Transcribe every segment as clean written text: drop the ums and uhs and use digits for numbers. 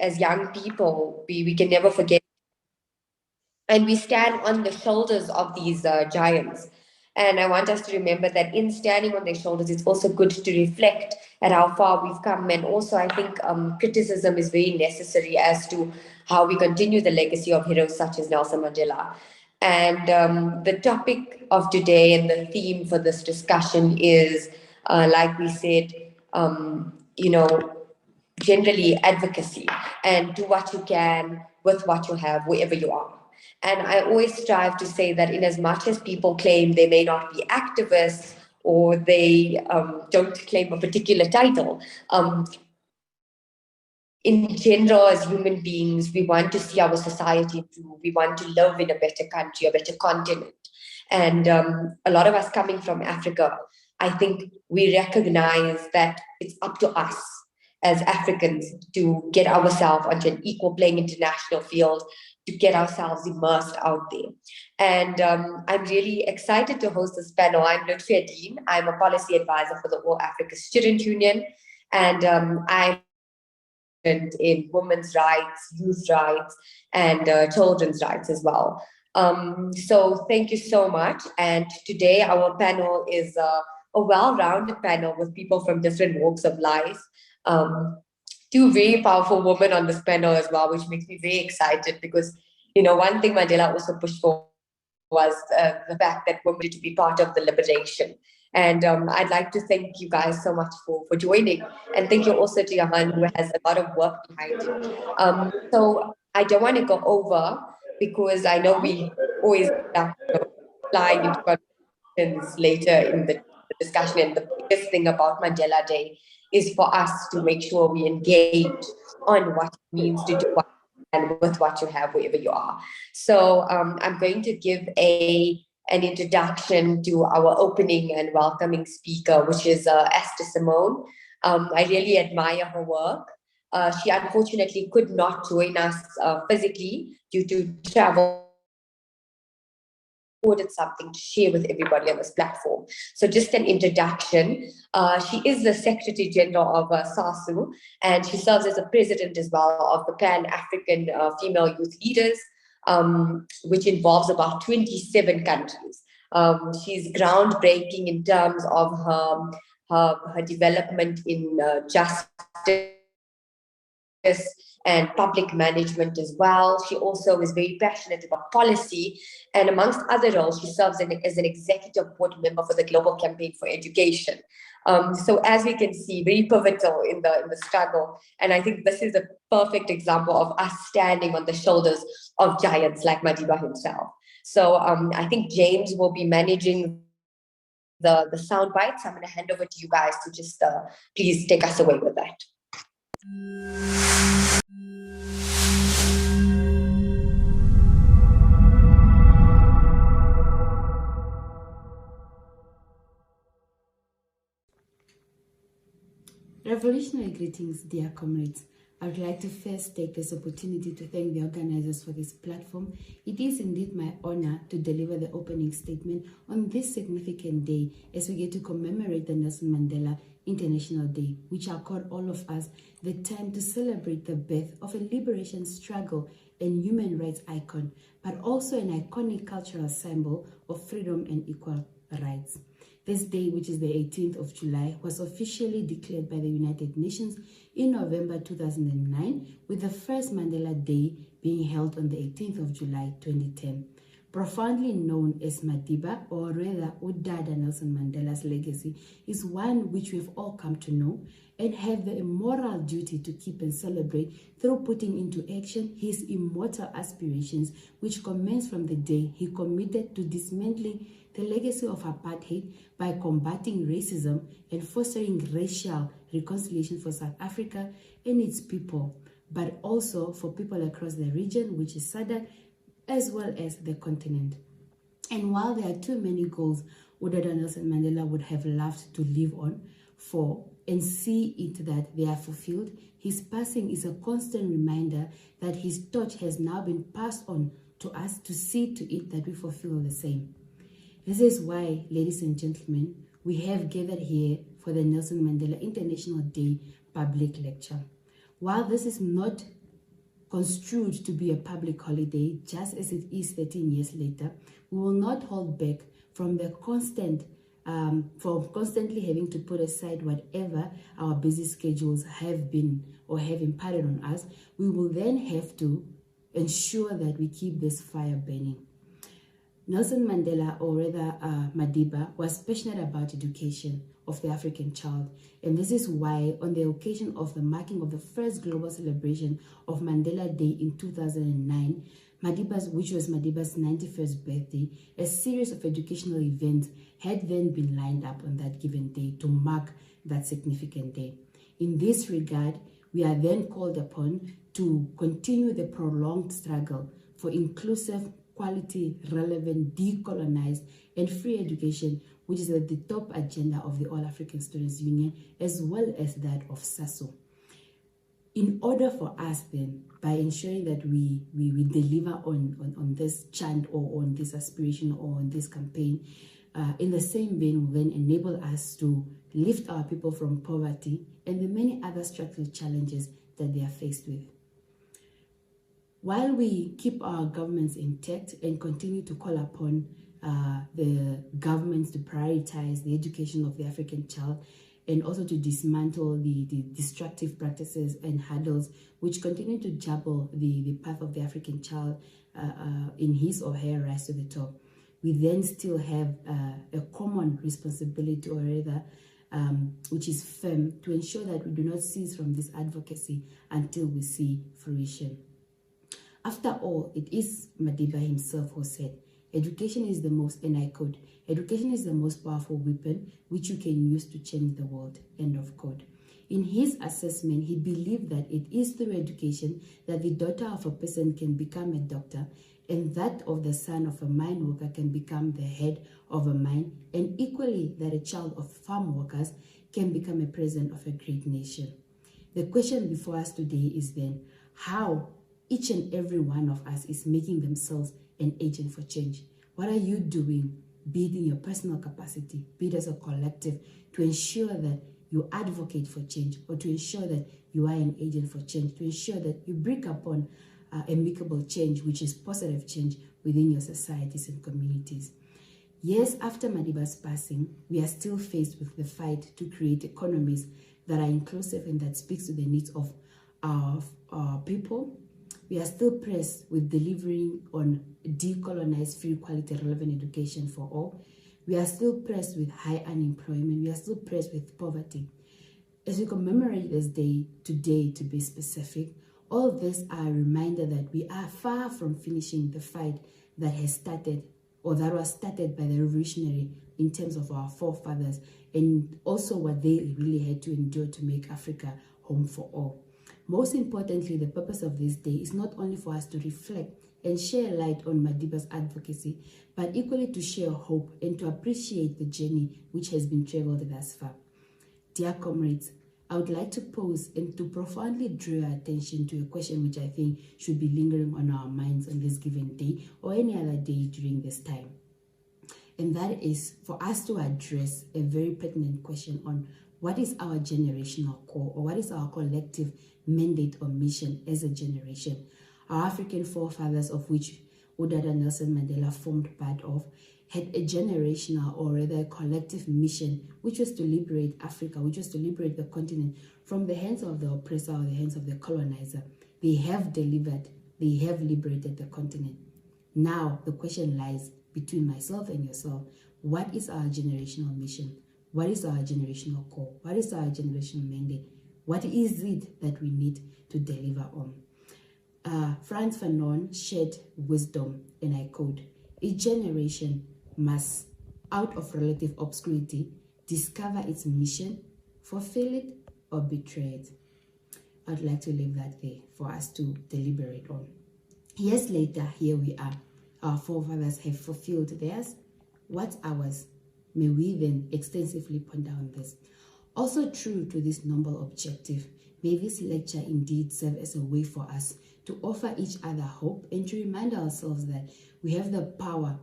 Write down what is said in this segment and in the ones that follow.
as young people, we can never forget, and we stand on the shoulders of these giants. And I want us to remember that in standing on their shoulders, it's also good to reflect at how far we've come. And also, I think criticism is very necessary as to how we continue the legacy of heroes such as Nelson Mandela. And the topic of today and the theme for this discussion is, like we said, generally advocacy, and do what you can with what you have wherever you are. And I always strive to say that in as much as people claim they may not be activists, or they don't claim a particular title, in general, as human beings, we want to see our society improve. We want to live in a better country, a better continent. And a lot of us coming from Africa, I think we recognize that it's up to us as Africans to get ourselves onto an equal playing international field, to get ourselves immersed out there. And I'm really excited to host this panel. I'm Lutfia Dean. I'm a policy advisor for the All Africa Student Union. And I'm in women's rights, youth rights, and children's rights as well. So thank you so much. And today our panel is a well-rounded panel with people from different walks of life. Two very powerful women on this panel as well, which makes me very excited because, one thing Mandela also pushed for was the fact that women need to be part of the liberation. And I'd like to thank you guys so much for joining. And thank you also to Johan, who has a lot of work behind it. So I don't want to go over because I know we always end up flying into conversations later in the discussion. And the biggest thing about Mandela Day is for us to make sure we engage on what it means to do what and with what you have wherever you are. So I'm going to give an introduction to our opening and welcoming speaker, which is Esther Simone. I really admire her work. She unfortunately could not join us physically due to travel. Ordered something to share with everybody on this platform. So just an introduction. She is the Secretary General of SASU, and she serves as a president as well of the Pan-African Female Youth Leaders, which involves about 27 countries. She's groundbreaking in terms of her development in justice and public management as well. She also is very passionate about policy, and amongst other roles, she serves as an executive board member for the Global Campaign for Education. So as we can see, very pivotal in the struggle, and I think this is a perfect example of us standing on the shoulders of giants like Madiba himself. So I think James will be managing the sound bites. I'm going to hand over to you guys to just please take us away with that. Revolutionary greetings, dear comrades. I would like to first take this opportunity to thank the organizers for this platform. It is indeed my honor to deliver the opening statement on this significant day as we get to commemorate the Nelson Mandela International Day, which I call all of us the time to celebrate the birth of a liberation struggle and human rights icon, but also an iconic cultural symbol of freedom and equal rights. This day, which is the 18th of July, was officially declared by the United Nations in November 2009, with the first Mandela Day being held on the 18th of July 2010. Profoundly known as Madiba, or rather Udada Nelson Mandela's legacy, is one which we've all come to know and have the moral duty to keep and celebrate through putting into action his immortal aspirations, which commenced from the day he committed to dismantling the legacy of apartheid by combating racism and fostering racial reconciliation for South Africa and its people, but also for people across the region, which is SADC, as well as the continent. And while there are too many goals Udada Nelson Mandela would have loved to live on for and see it that they are fulfilled, his passing is a constant reminder that his torch has now been passed on to us to see to it that we fulfill the same. This is why, ladies and gentlemen, we have gathered here for the Nelson Mandela International Day public lecture. While this is not construed to be a public holiday, just as it is 13 years later, we will not hold back from the from constantly having to put aside whatever our busy schedules have been or have imparted on us. We will then have to ensure that we keep this fire burning. Nelson Mandela, or rather Madiba, was passionate about education of the African child, and this is why on the occasion of the marking of the first global celebration of Mandela Day in 2009, which was Madiba's 91st birthday, a series of educational events had then been lined up on that given day to mark that significant day. In this regard, we are then called upon to continue the prolonged struggle for inclusive, quality, relevant, decolonized, and free education, which is at the top agenda of the All African Students Union, as well as that of SASO. In order for us then, by ensuring that we deliver on this chant or on this aspiration or on this campaign, in the same vein will then enable us to lift our people from poverty and the many other structural challenges that they are faced with. While we keep our governments intact and continue to call upon the governments to prioritize the education of the African child and also to dismantle the destructive practices and hurdles which continue to jabber the path of the African child in his or her rise to the top, we then still have a common responsibility, or rather, which is firm, to ensure that we do not cease from this advocacy until we see fruition. After all, it is Madiba himself who said, education is the most, and I quote, education is the most powerful weapon which you can use to change the world, end of quote. In his assessment, he believed that it is through education that the daughter of a person can become a doctor, and that of the son of a mine worker can become the head of a mine, and equally that a child of farm workers can become a president of a great nation. The question before us today is then, how each and every one of us is making themselves an agent for change. What are you doing, be it in your personal capacity, be it as a collective, to ensure that you advocate for change, or to ensure that you are an agent for change, to ensure that you bring upon amicable change, which is positive change within your societies and communities. Years after Madiba's passing, we are still faced with the fight to create economies that are inclusive and that speaks to the needs of our people. We are still pressed with delivering on decolonized, free, quality, relevant education for all. We are still pressed with high unemployment. We are still pressed with poverty. As we commemorate this day today, to be specific, all of this are a reminder that we are far from finishing the fight that has started, or that was started by the revolutionary in terms of our forefathers, and also what they really had to endure to make Africa home for all. Most importantly, the purpose of this day is not only for us to reflect and share light on Madiba's advocacy, but equally to share hope and to appreciate the journey which has been traveled thus far. Dear comrades, I would like to pose and to profoundly draw your attention to a question which I think should be lingering on our minds on this given day or any other day during this time. And that is for us to address a very pertinent question on what is our generational core, or what is our collective mandate or mission as a generation. Our African forefathers, of which Udada Nelson Mandela formed part of, had a generational, or rather a collective mission, which was to liberate Africa, which was to liberate the continent from the hands of the oppressor or the hands of the colonizer. They have delivered, they have liberated the continent. Now the question lies between myself and yourself. What is our generational mission? What is our generational core? What is our generational mandate? What is it that we need to deliver on? Frantz Fanon shared wisdom, and I quote, each generation must, out of relative obscurity, discover its mission, fulfill it, or betray it. I'd like to leave that there for us to deliberate on. Years later, here we are. Our forefathers have fulfilled theirs. What's ours? May we then extensively ponder on this. Also true to this noble objective, may this lecture indeed serve as a way for us to offer each other hope and to remind ourselves that we have the power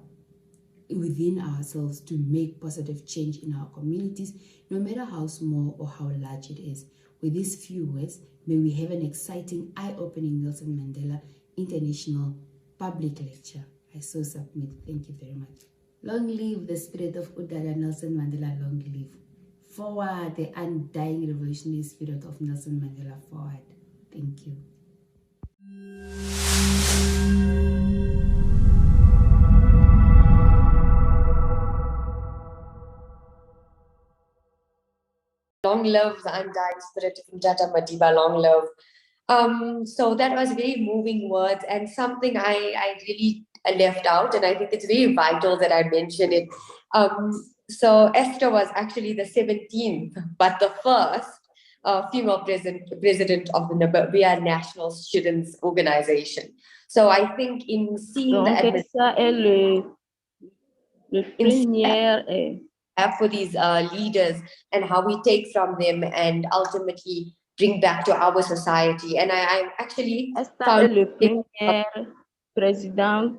within ourselves to make positive change in our communities, no matter how small or how large it is. With these few words, May we have an exciting, eye-opening Nelson Mandela International Public Lecture. I so submit. Thank you very much. Long live the spirit of Udala Nelson Mandela, long live. Forward the undying revolutionary spirit of Nelson Mandela, forward. Thank you. Long live the undying spirit of Mtata Madiba, long live. So that was very moving words and something I really left out, and I think it's very vital that I mention it. So Esther was actually the 17th, but the first female president of the Namibia National Students Organization. So I think in seeing Donc, ça est le premier. For these leaders and how we take from them and ultimately bring back to our society. And I actually found le premier président.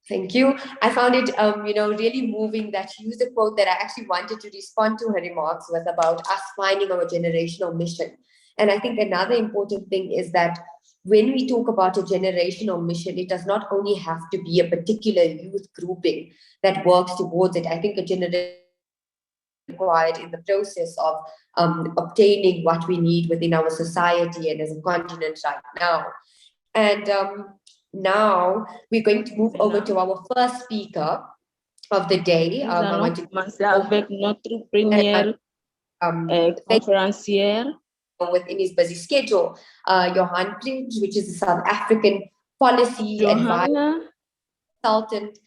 Thank you. I found it, really moving that she used a quote that I actually wanted to respond to her remarks was about us finding our generational mission. And I think another important thing is that when we talk about a generational mission, it does not only have to be a particular youth grouping that works towards it. I think a generation required in the process of obtaining what we need within our society and as a continent right now. And now we're going to move over to our first speaker of the day. I want to commencer avec notre première conférencière. Within his busy schedule, Johan Prins, which is a South African policy advisor, consultant,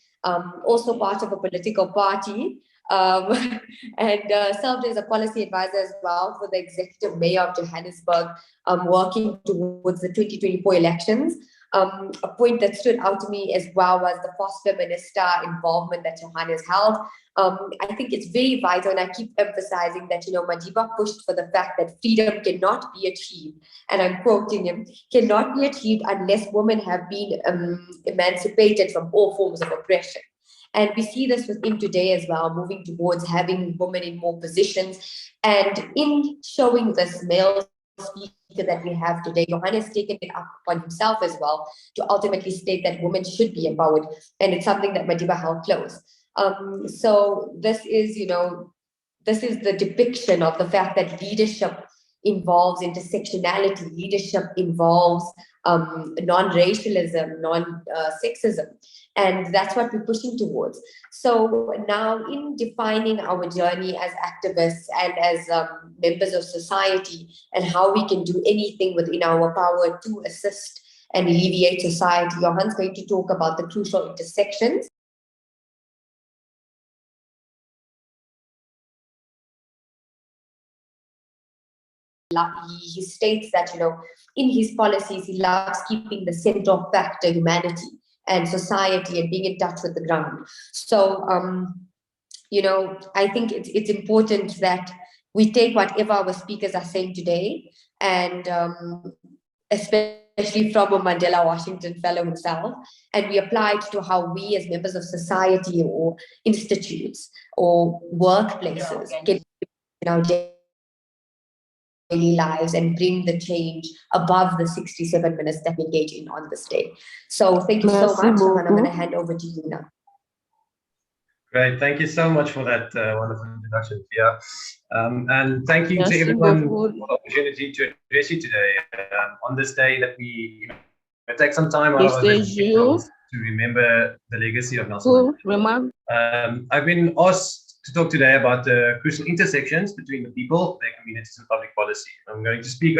also part of a political party, and served as a policy advisor as well for the executive mayor of Johannesburg, working towards the 2024 elections. A point that stood out to me as well was the foster minister involvement that Johan has held. I think it's very vital, and I keep emphasizing that, Madiba pushed for the fact that freedom cannot be achieved, and I'm quoting him, cannot be achieved unless women have been emancipated from all forms of oppression. And we see this within today as well, moving towards having women in more positions. And in showing this male speaker that we have today, Johan has taken it up upon himself as well to ultimately state that women should be empowered. And it's something that Madiba held close. So this is, this is the depiction of the fact that leadership involves intersectionality, leadership involves non-racialism, non-sexism. And that's what we're pushing towards. So now in defining our journey as activists and as members of society and how we can do anything within our power to assist and alleviate society, Johan's going to talk about the crucial intersections. He states that, in his policies, he loves keeping the central factor humanity and society and being in touch with the ground. So, I think it's important that we take whatever our speakers are saying today, and especially from a Mandela Washington Fellow himself, and we apply it to how we as members of society or institutes or workplaces can in our daily lives and bring the change above the 67 minutes that we engage in on this day. So thank you so much, and I'm going to hand over to you now. Great, thank you so much for that wonderful introduction, Pia. And thank you to everyone for the opportunity to address you today on this day that we take some time out of to remember the legacy of Nelson Mandela. I've been asked to talk today about the crucial intersections between the people, their communities, and public policy. I'm going to speak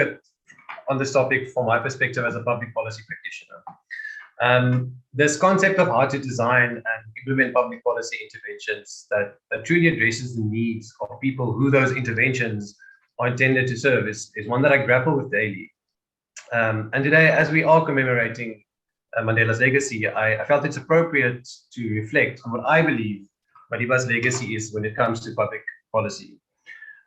on this topic from my perspective as a public policy practitioner. This concept of how to design and implement public policy interventions that truly addresses the needs of people who those interventions are intended to serve is one that I grapple with daily. And today, as we are commemorating Mandela's legacy, I felt it's appropriate to reflect on what I believe Madiba's legacy is when it comes to public policy.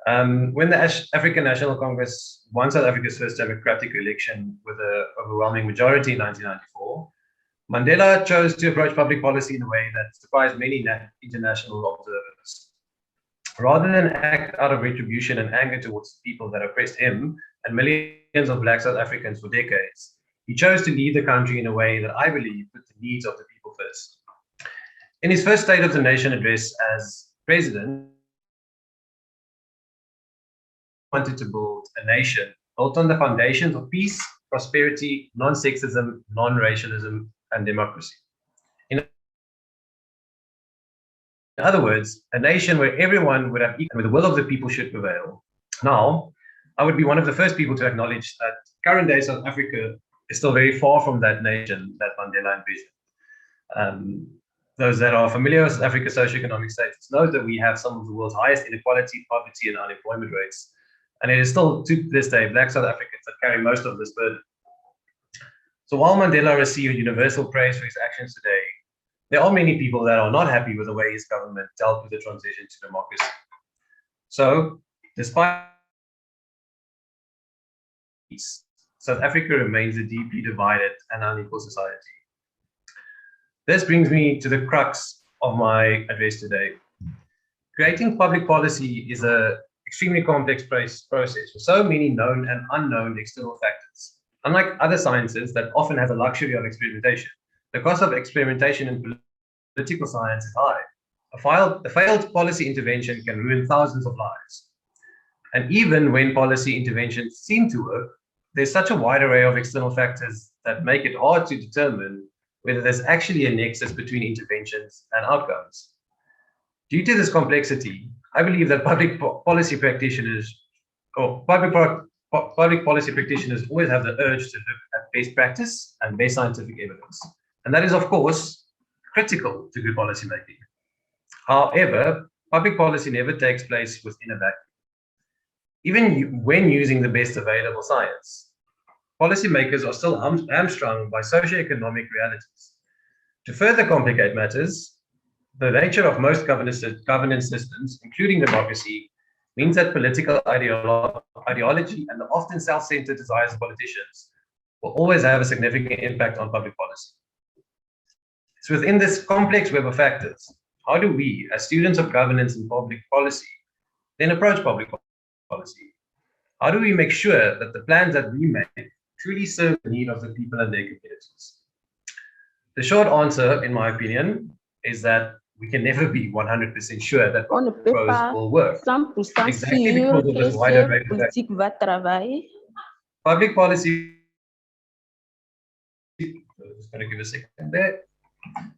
When the African National Congress won South Africa's first democratic election with an overwhelming majority in 1994, Mandela chose to approach public policy in a way that surprised many international observers. Rather than act out of retribution and anger towards the people that oppressed him and millions of Black South Africans for decades, he chose to lead the country in a way that I believe put the needs of the people first. In his first State of the Nation address as president, he wanted to build a nation built on the foundations of peace, prosperity, non-sexism, non-racialism, and democracy. In other words, a nation where everyone would have equal, where the will of the people should prevail. Now, I would be one of the first people to acknowledge that current day South Africa is still very far from that nation that Mandela envisioned. Those that are familiar with South Africa's socioeconomic status know that we have some of the world's highest inequality, poverty, and unemployment rates. And it is still, to this day, Black South Africans that carry most of this burden. So while Mandela received universal praise for his actions today, there are many people that are not happy with the way his government dealt with the transition to democracy. So, despite peace, South Africa remains a deeply divided and unequal society. This brings me to the crux of my address today. Creating public policy is an extremely complex process with so many known and unknown external factors. Unlike other sciences that often have the luxury of experimentation, the cost of experimentation in political science is high. A failed policy intervention can ruin thousands of lives. And even when policy interventions seem to work, there's such a wide array of external factors that make it hard to determine whether there's actually a nexus between interventions and outcomes. Due to this complexity, I believe that public policy practitioners always have the urge to look at best practice and best scientific evidence. And that is, of course, critical to good policy making. However, public policy never takes place within a vacuum. Even when using the best available science, policymakers are still hamstrung by socioeconomic realities. To further complicate matters, the nature of most governance systems, including democracy, means that political ideology and the often self-centered desires of politicians will always have a significant impact on public policy. So within this complex web of factors, how do we, as students of governance and public policy, then approach public policy? How do we make sure that the plans that we make truly serve the need of the people and their communities? The short answer, in my opinion, is that we can never be 100% sure that On ne peut pas will work. 100% Exactly sûr because of que this wider cette range of politique va travailler. public policy. Just going to give a second there.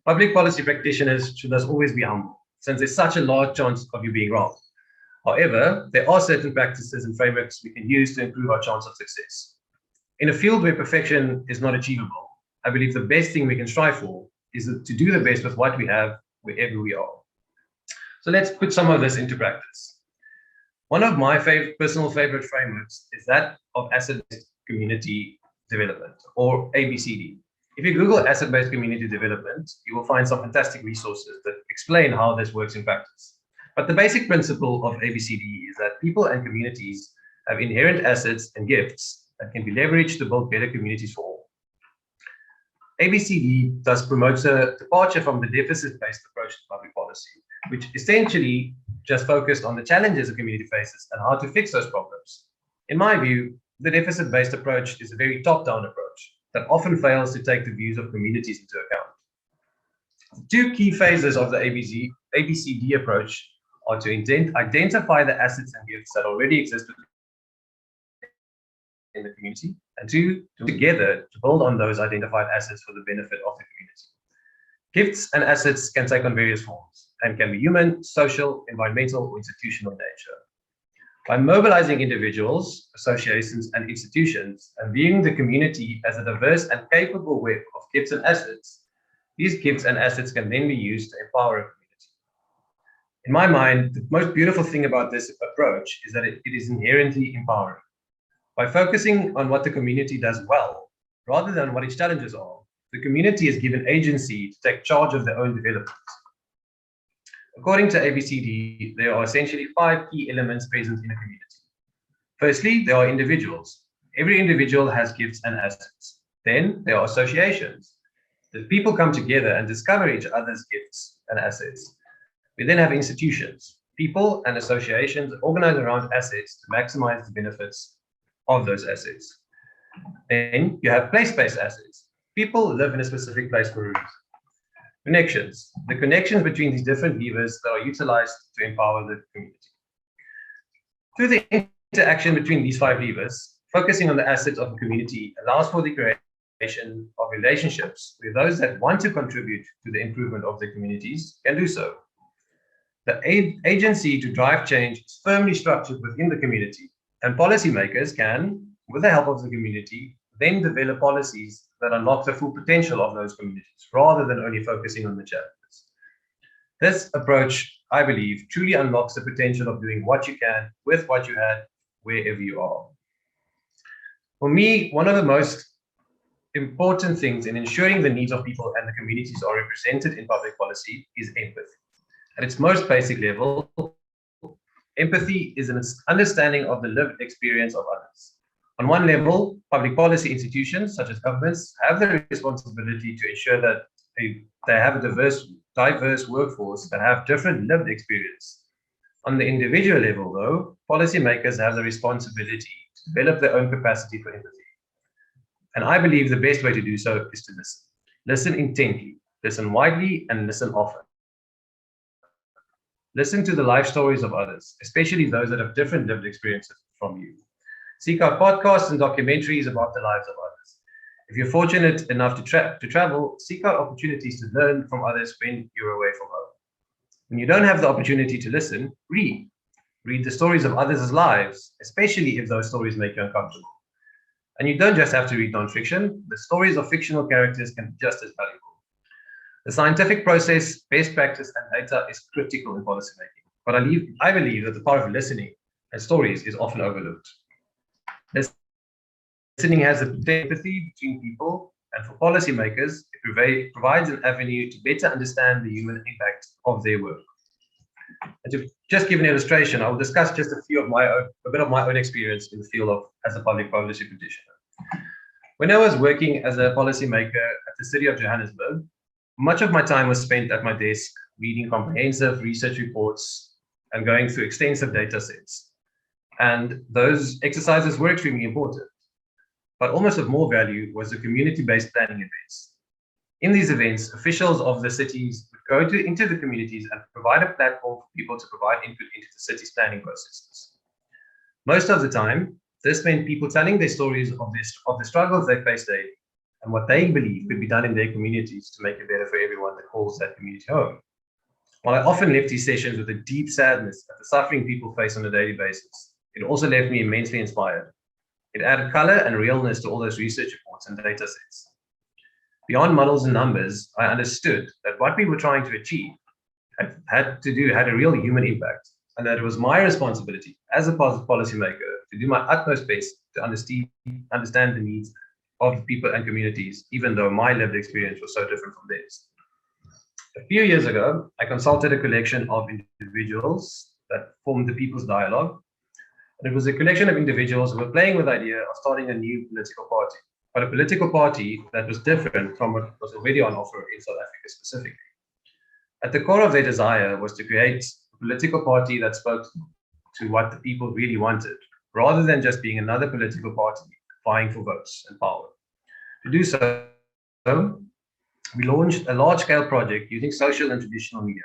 Public policy practitioners should thus always be humble, since there's such a large chance of you being wrong. However, there are certain practices and frameworks we can use to improve our chance of success. In a field where perfection is not achievable, I believe the best thing we can strive for is to do the best with what we have, wherever we are. So let's put some of this into practice. One of my personal favorite frameworks is that of asset-based community development, or ABCD. If you Google asset-based community development, you will find some fantastic resources that explain how this works in practice. But the basic principle of ABCD is that people and communities have inherent assets and gifts that can be leveraged to build better communities for all. ABCD thus promotes a departure from the deficit-based approach to public policy, which essentially just focused on the challenges a community faces and how to fix those problems. In my view, the deficit-based approach is a very top-down approach that often fails to take the views of communities into account. The two key phases of the ABCD approach are to identify the assets and gifts that already exist in the community, and two, together to build on those identified assets for the benefit of the community. Gifts and assets can take on various forms and can be human, social, environmental, or institutional in nature. By mobilizing individuals, associations, and institutions, and viewing the community as a diverse and capable web of gifts and assets, these gifts and assets can then be used to empower a community. In my mind, the most beautiful thing about this approach is that it is inherently empowering. By focusing on what the community does well, rather than what its challenges are, the community is given agency to take charge of their own development. According to ABCD, there are essentially 5 key elements present in a community. Firstly, there are individuals. Every individual has gifts and assets. Then there are associations. The people come together and discover each other's gifts and assets. We then have institutions. People and associations organize around assets to maximize the benefits of those assets. Then you have place-based assets. People live in a specific place for a reason. Connections. The connections between these different levers that are utilized to empower the community. Through the interaction between these 5 levers, focusing on the assets of the community allows for the creation of relationships where those that want to contribute to the improvement of the communities can do so. The agency to drive change is firmly structured within the community, and policymakers can, with the help of the community, then develop policies that unlock the full potential of those communities, rather than only focusing on the challenges. This approach, I believe, truly unlocks the potential of doing what you can with what you had, wherever you are. For me, one of the most important things in ensuring the needs of people and the communities are represented in public policy is empathy. At its most basic level, empathy is an understanding of the lived experience of others. On one level, public policy institutions, such as governments, have the responsibility to ensure that they have a diverse workforce that have different lived experience. On the individual level, though, policymakers have the responsibility to develop their own capacity for empathy. And I believe the best way to do so is to listen. Listen intently, listen widely, and listen often. Listen to the life stories of others, especially those that have different lived experiences from you. Seek out podcasts and documentaries about the lives of others. If you're fortunate enough to travel, seek out opportunities to learn from others when you're away from home. When you don't have the opportunity to listen, read. Read the stories of others' lives, especially if those stories make you uncomfortable. And you don't just have to read nonfiction. The stories of fictional characters can be just as valuable. The scientific process, best practice, and data is critical in policymaking. But I believe that the power of listening and stories is often overlooked. Listening has a empathy between people, and for policymakers, it provides an avenue to better understand the human impact of their work. And to just give an illustration, I will discuss just a bit of my own experience in the field as a public policy practitioner. When I was working as a policymaker at the city of Johannesburg, much of my time was spent at my desk reading comprehensive research reports and going through extensive data sets. And those exercises were extremely important. But almost of more value was the community-based planning events. In these events, officials of the cities would go into the communities and provide a platform for people to provide input into the city's planning processes. Most of the time, this meant people telling their stories of the struggles they faced daily and what they believe could be done in their communities to make it better for everyone that calls that community home. While I often left these sessions with a deep sadness at the suffering people face on a daily basis, it also left me immensely inspired. It added color and realness to all those research reports and data sets. Beyond models and numbers, I understood that what we were trying to achieve had a real human impact, and that it was my responsibility as a policymaker to do my utmost best to understand the needs of people and communities, even though my lived experience was so different from theirs. A few years ago, I consulted a collection of individuals that formed the People's Dialogue. And it was a collection of individuals who were playing with the idea of starting a new political party, but a political party that was different from what was already on offer in South Africa specifically. At the core of their desire was to create a political party that spoke to what the people really wanted, rather than just being another political party vying for votes and power. To do so, we launched a large-scale project using social and traditional media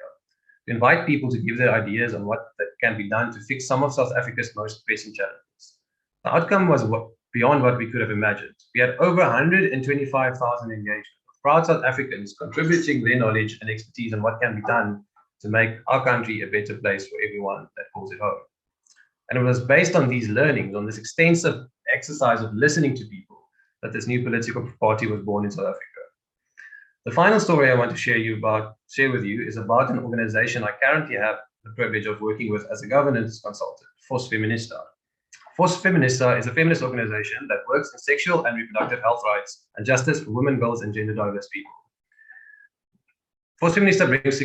to invite people to give their ideas on what can be done to fix some of South Africa's most pressing challenges. The outcome was beyond what we could have imagined. We had over 125,000 engagements of proud South Africans contributing their knowledge and expertise on what can be done to make our country a better place for everyone that calls it home. And it was based on these learnings, on this extensive exercise of listening to people, that this new political party was born in South Africa. The final story I want to share with you is about an organization I currently have the privilege of working with as a governance consultant, Force Feminista. Force Feminista is a feminist organization that works in sexual and reproductive health rights and justice for women, girls, and gender diverse people. Force Feminista brings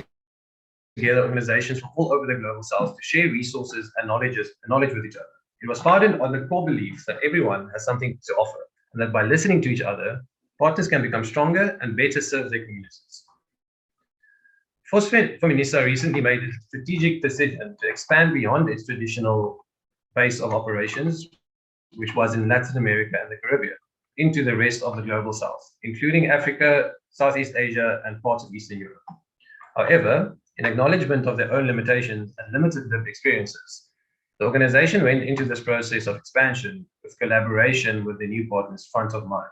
together organizations from all over the global south to share resources and knowledge with each other. It was founded on the core belief that everyone has something to offer, and that by listening to each other, partners can become stronger and better serve their communities. Force Feminista recently made a strategic decision to expand beyond its traditional base of operations, which was in Latin America and the Caribbean, into the rest of the global south, including Africa, Southeast Asia, and parts of Eastern Europe. However, in acknowledgement of their own limitations and limited lived experiences, the organization went into this process of expansion with collaboration with the new partners front of mind.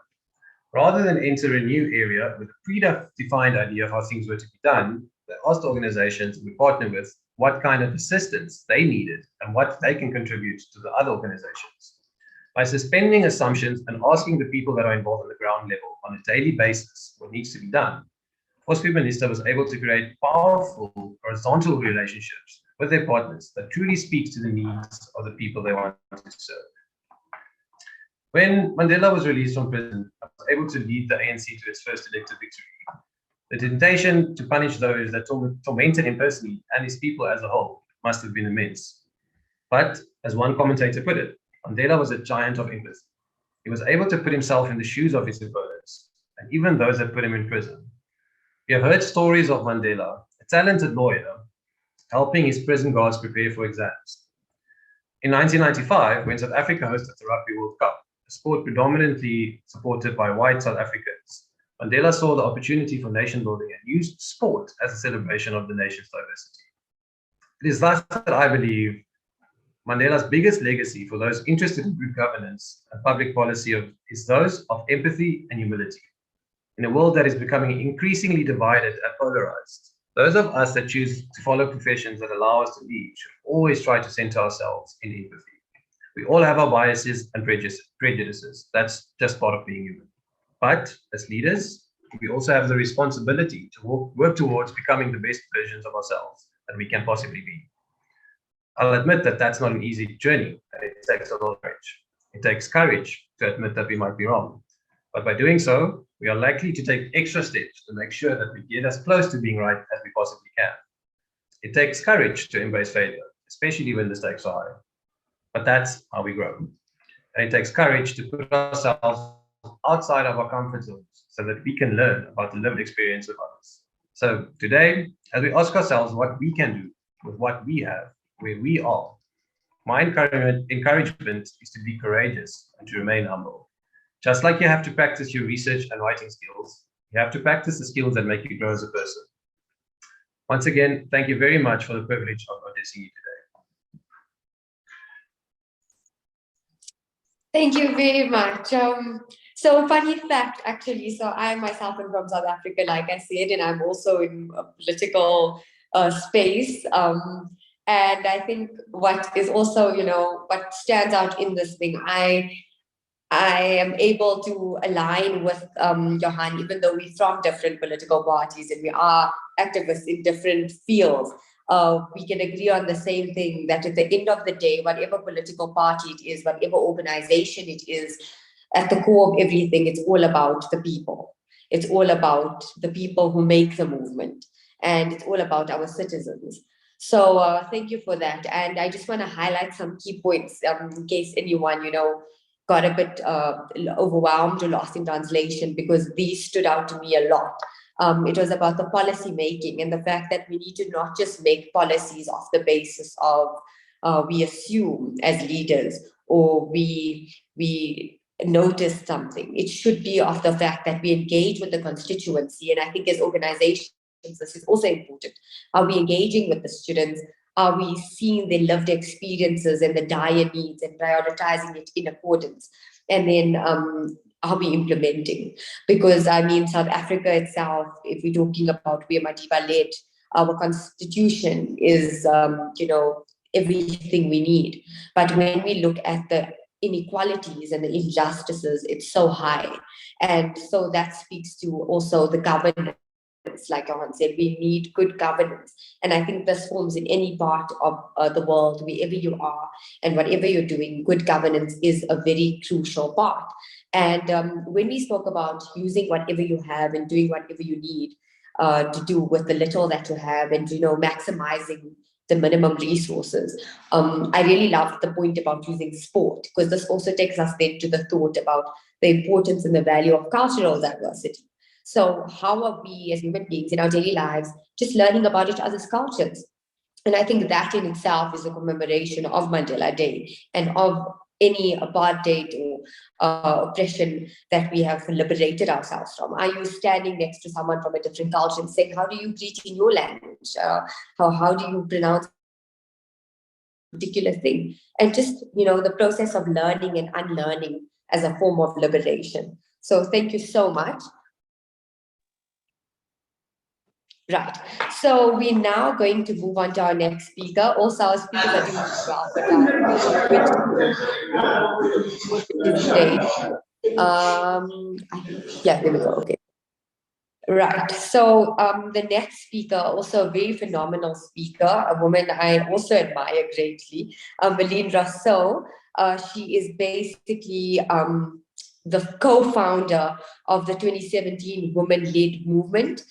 Rather than enter a new area with a predefined idea of how things were to be done, they asked organizations we partner with what kind of assistance they needed and what they can contribute to the other organizations. By suspending assumptions and asking the people that are involved on the ground level on a daily basis what needs to be done, Force Feminista was able to create powerful horizontal relationships with their partners that truly speaks to the needs of the people they want to serve. When Mandela was released from prison, I was able to lead the ANC to its first elected victory. The temptation to punish those that tormented him personally and his people as a whole must have been immense. But, as one commentator put it, Mandela was a giant of empathy. He was able to put himself in the shoes of his opponents, and even those that put him in prison. We have heard stories of Mandela, a talented lawyer, helping his prison guards prepare for exams. In 1995, when South Africa hosted the Rugby World Cup, a sport predominantly supported by white South Africans, Mandela saw the opportunity for nation building and used sport as a celebration of the nation's diversity. It is thus that I believe Mandela's biggest legacy for those interested in good governance and public policy is those of empathy and humility. In a world that is becoming increasingly divided and polarized, those of us that choose to follow professions that allow us to lead should always try to center ourselves in empathy. We all have our biases and prejudices. That's just part of being human. But as leaders, we also have the responsibility to work towards becoming the best versions of ourselves that we can possibly be. I'll admit that that's not an easy journey, and it takes a lot of courage. It takes courage to admit that we might be wrong. But by doing so, we are likely to take extra steps to make sure that we get as close to being right as we possibly can. It takes courage to embrace failure, especially when the stakes are high. But that's how we grow. And it takes courage to put ourselves outside of our comfort zones so that we can learn about the lived experience of others. So today, as we ask ourselves what we can do with what we have, where we are, my encouragement is to be courageous and to remain humble. Just like you have to practice your research and writing skills, you have to practice the skills that make you grow as a person. Once again, thank you very much for the privilege of addressing you today. Thank you very much. So funny fact, actually, so I myself am from South Africa, like I said, and I'm also in a political space. And I think what is also, what stands out in this thing, I am able to align with Johan, even though we're from different political parties and we are activists in different fields. We can agree on the same thing, that at the end of the day, whatever political party it is, whatever organization it is, at the core of everything, it's all about the people. It's all about the people who make the movement, and it's all about our citizens. So thank you for that. And I just want to highlight some key points in case anyone, got a bit overwhelmed or lost in translation, because these stood out to me a lot. It was about the policy making and the fact that we need to not just make policies off the basis of we assume as leaders, or we notice something. It should be of the fact that we engage with the constituency. And I think as organizations, this is also important. Are we engaging with the students? Are we seeing their lived experiences and the dire needs and prioritizing it in accordance? And then are we implementing? Because South Africa itself, if we're talking about where Madiba led, our constitution is, everything we need. But when we look at the inequalities and the injustices, it's so high. And so that speaks to also the governance. Like Johan said, we need good governance. And I think this forms in any part of the world, wherever you are and whatever you're doing, good governance is a very crucial part. And when we spoke about using whatever you have and doing whatever you need to do with the little that you have, and, maximizing the minimum resources, I really loved the point about using sport, because this also takes us then to the thought about the importance and the value of cultural diversity. So how are we as human beings in our daily lives just learning about each other's cultures? And I think that in itself is a commemoration of Mandela Day and of any apartheid or oppression that we have liberated ourselves from. Are you standing next to someone from a different culture and saying, how do you greet in your language? How do you pronounce a particular thing? And just, the process of learning and unlearning as a form of liberation. So thank you so much. Right. So we're now going to move on to our next speaker. Also, our speakers are doing well for time. Yeah, there we go. Okay. Right. So the next speaker, also a very phenomenal speaker, a woman I also admire greatly, Malene Rousseau. She is basically the co-founder of the 2017 Women-Led Movement.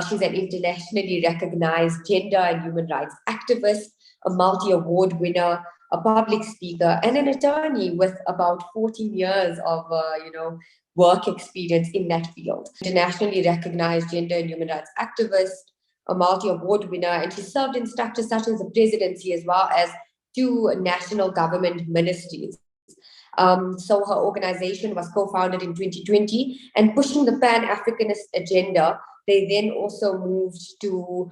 She's an internationally recognized gender and human rights activist, a multi-award winner, a public speaker, and an attorney with about 14 years of, work experience in that field. Internationally recognized gender and human rights activist, a multi-award winner, and she served in structures such as the presidency as well as 2 national government ministries. So her organization was co-founded in 2020, and pushing the Pan-Africanist agenda, they then also moved to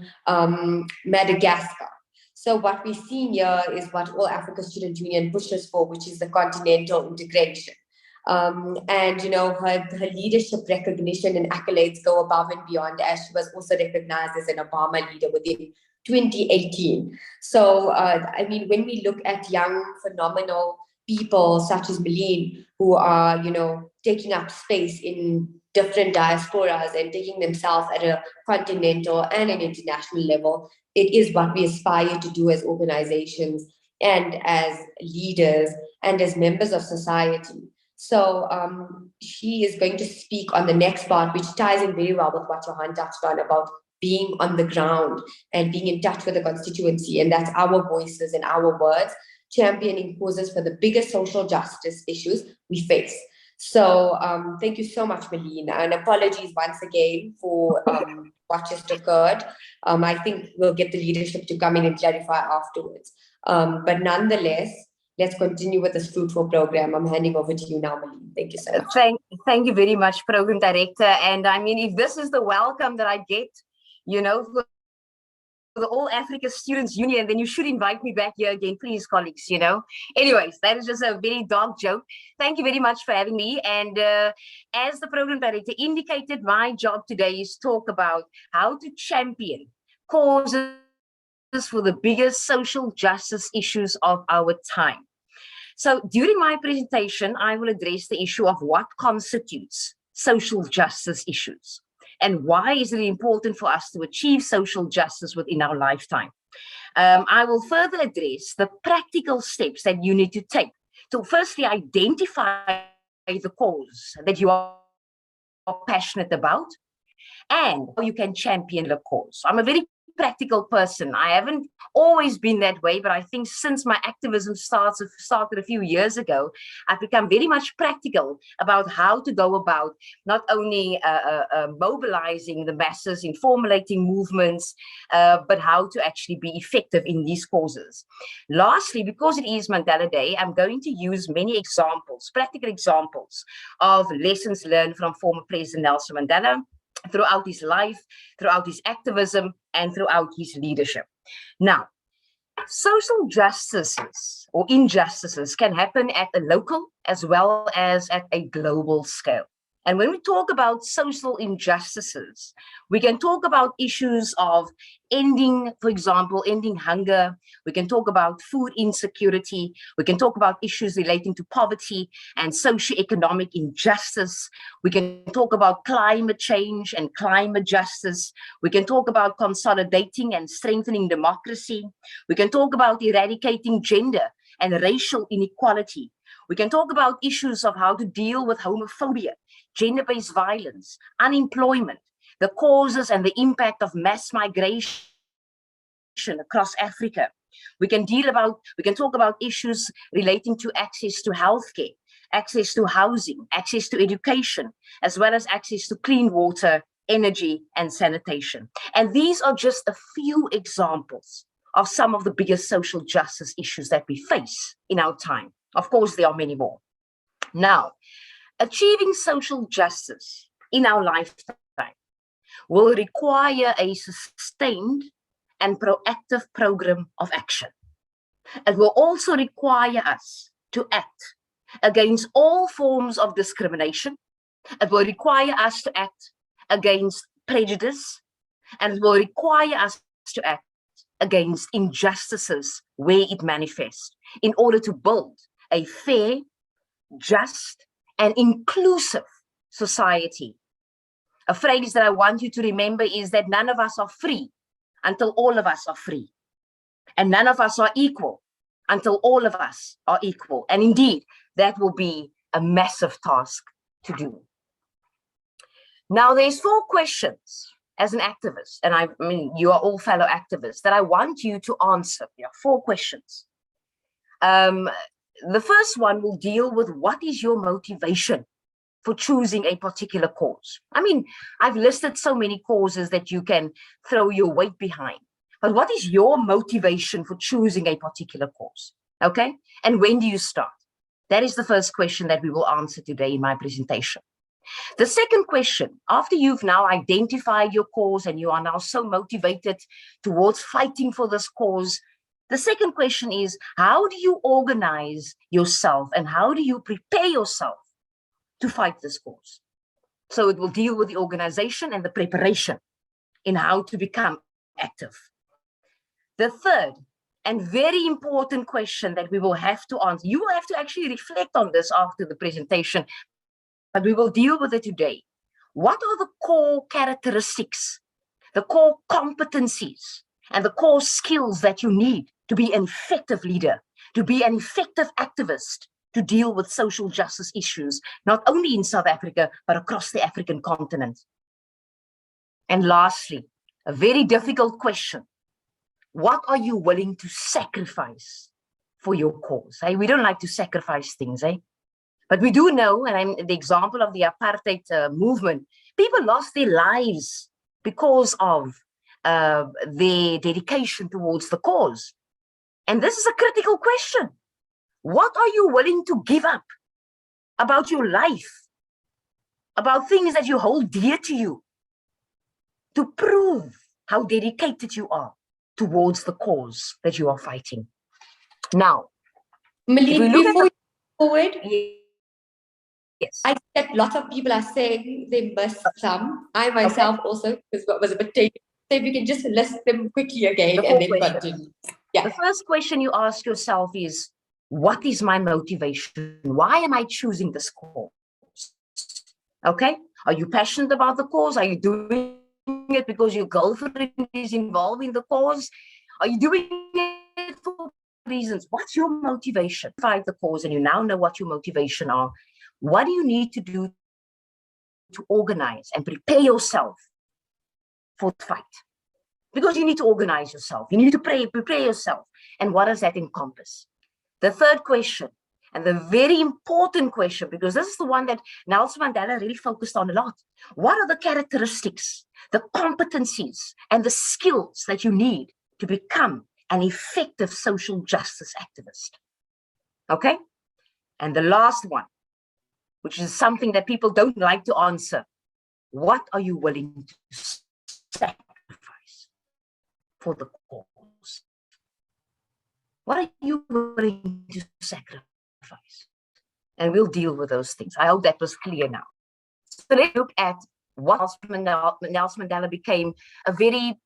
Madagascar. So what we've seen here is what All Africa Student Union pushes for, which is the continental integration. And, her leadership recognition and accolades go above and beyond, as she was also recognized as an Obama leader within 2018. So, when we look at young, phenomenal people such as Malene, who are, taking up space in different diasporas and taking themselves at a continental and an international level, it is what we aspire to do as organizations and as leaders and as members of society. So she is going to speak on the next part, which ties in very well with what Johan touched on about being on the ground and being in touch with the constituency. And that's our voices and our words, championing causes for the biggest social justice issues we face. So thank you so much, Malene, and apologies once again for what just occurred. I think we'll get the leadership to come in and clarify afterwards. But nonetheless, let's continue with this fruitful program. I'm handing over to you now, Malene. Thank you so much. Thank you very much, Program Director. And if this is the welcome that I get, for the All Africa Students Union, then you should invite me back here again, please, colleagues, Anyways, that is just a very dark joke. Thank you very much for having me. And as the Program Director indicated, my job today is talk about how to champion causes for the biggest social justice issues of our time. So during my presentation, I will address the issue of what constitutes social justice issues and why is it important for us to achieve social justice within our lifetime. I will further address the practical steps that you need to take to firstly identify the cause that you are passionate about and how you can champion the cause. I'm a very practical person. I haven't always been that way, but I think since my activism started a few years ago, I've become very much practical about how to go about not only mobilizing the masses in formulating movements, but how to actually be effective in these causes. Lastly, because it is Mandela Day, I'm going to use many examples, practical examples of lessons learned from former President Nelson Mandela, throughout his life, throughout his activism, and throughout his leadership. Now, social justices or injustices can happen at a local as well as at a global scale. And when we talk about social injustices, we can talk about issues of ending, for example, ending hunger. We can talk about food insecurity. We can talk about issues relating to poverty and socioeconomic injustice. We can talk about climate change and climate justice. We can talk about consolidating and strengthening democracy. We can talk about eradicating gender and racial inequality. We can talk about issues of how to deal with homophobia, gender-based violence, unemployment, the causes and the impact of mass migration across Africa. We can talk about issues relating to access to healthcare, access to housing, access to education, as well as access to clean water energy, and sanitation. And these are just a few examples of some of the biggest social justice issues that we face in our time. Of course, there are many more. Now, achieving social justice in our lifetime will require a sustained and proactive program of action. It will also require us to act against all forms of discrimination. It will require us to act against prejudice, and it will require us to act against injustices where it manifests in order to build a fair, just, and inclusive society. A phrase that I want you to remember is that none of us are free until all of us are free. And none of us are equal until all of us are equal. And indeed, that will be a massive task to do. Now, there's 4 questions as an activist, and I mean, you are all fellow activists, that I want you to answer. There are 4 questions. The first one will deal with what is your motivation for choosing a particular cause. I mean, I've listed so many causes that you can throw your weight behind, but what is your motivation for choosing a particular cause? Okay, and when do you start? That is the first question that we will answer today in my presentation. The second question, after you've now identified your cause and you are now so motivated towards fighting for this cause, the second question is, how do you organize yourself and how do you prepare yourself to fight this cause? So it will deal with the organization and the preparation in how to become active. The third and very important question that we will have to answer, you will have to actually reflect on this after the presentation, but we will deal with it today. What are the core characteristics, the core competencies, and the core skills that you need to be an effective leader, to be an effective activist, to deal with social justice issues, not only in South Africa, but across the African continent? And lastly, a very difficult question. What are you willing to sacrifice for your cause? We don't like to sacrifice things, but we do know, and I'm the example of the apartheid movement, people lost their lives because of their dedication towards the cause. And this is a critical question. What are you willing to give up about your life, about things that you hold dear to you, to prove how dedicated you are towards the cause that you are fighting? Now, Malene, before you go forward, yes, I see that lots of people are saying they missed some. I myself also was a bit taken. So if you can just list them quickly again and then continue. Yeah. The first question you ask yourself is, what is my motivation? Why am I choosing this cause? Okay, are you passionate about the cause? Are you doing it because your girlfriend is involved in the cause? Are you doing it for reasons? What's your motivation? Fight the cause, and you now know what your motivation are. What do you need to do to organize and prepare yourself for the fight? Because you need to organize yourself. You need to prepare yourself. And what does that encompass? The third question, and the very important question, because this is the one that Nelson Mandela really focused on a lot. What are the characteristics, the competencies, and the skills that you need to become an effective social justice activist? Okay? And the last one, which is something that people don't like to answer. What are you willing to sacrifice for the cause? What are you willing to sacrifice? And we'll deal with those things. I hope that was clear now. So let's look at what Nelson Mandela became a very,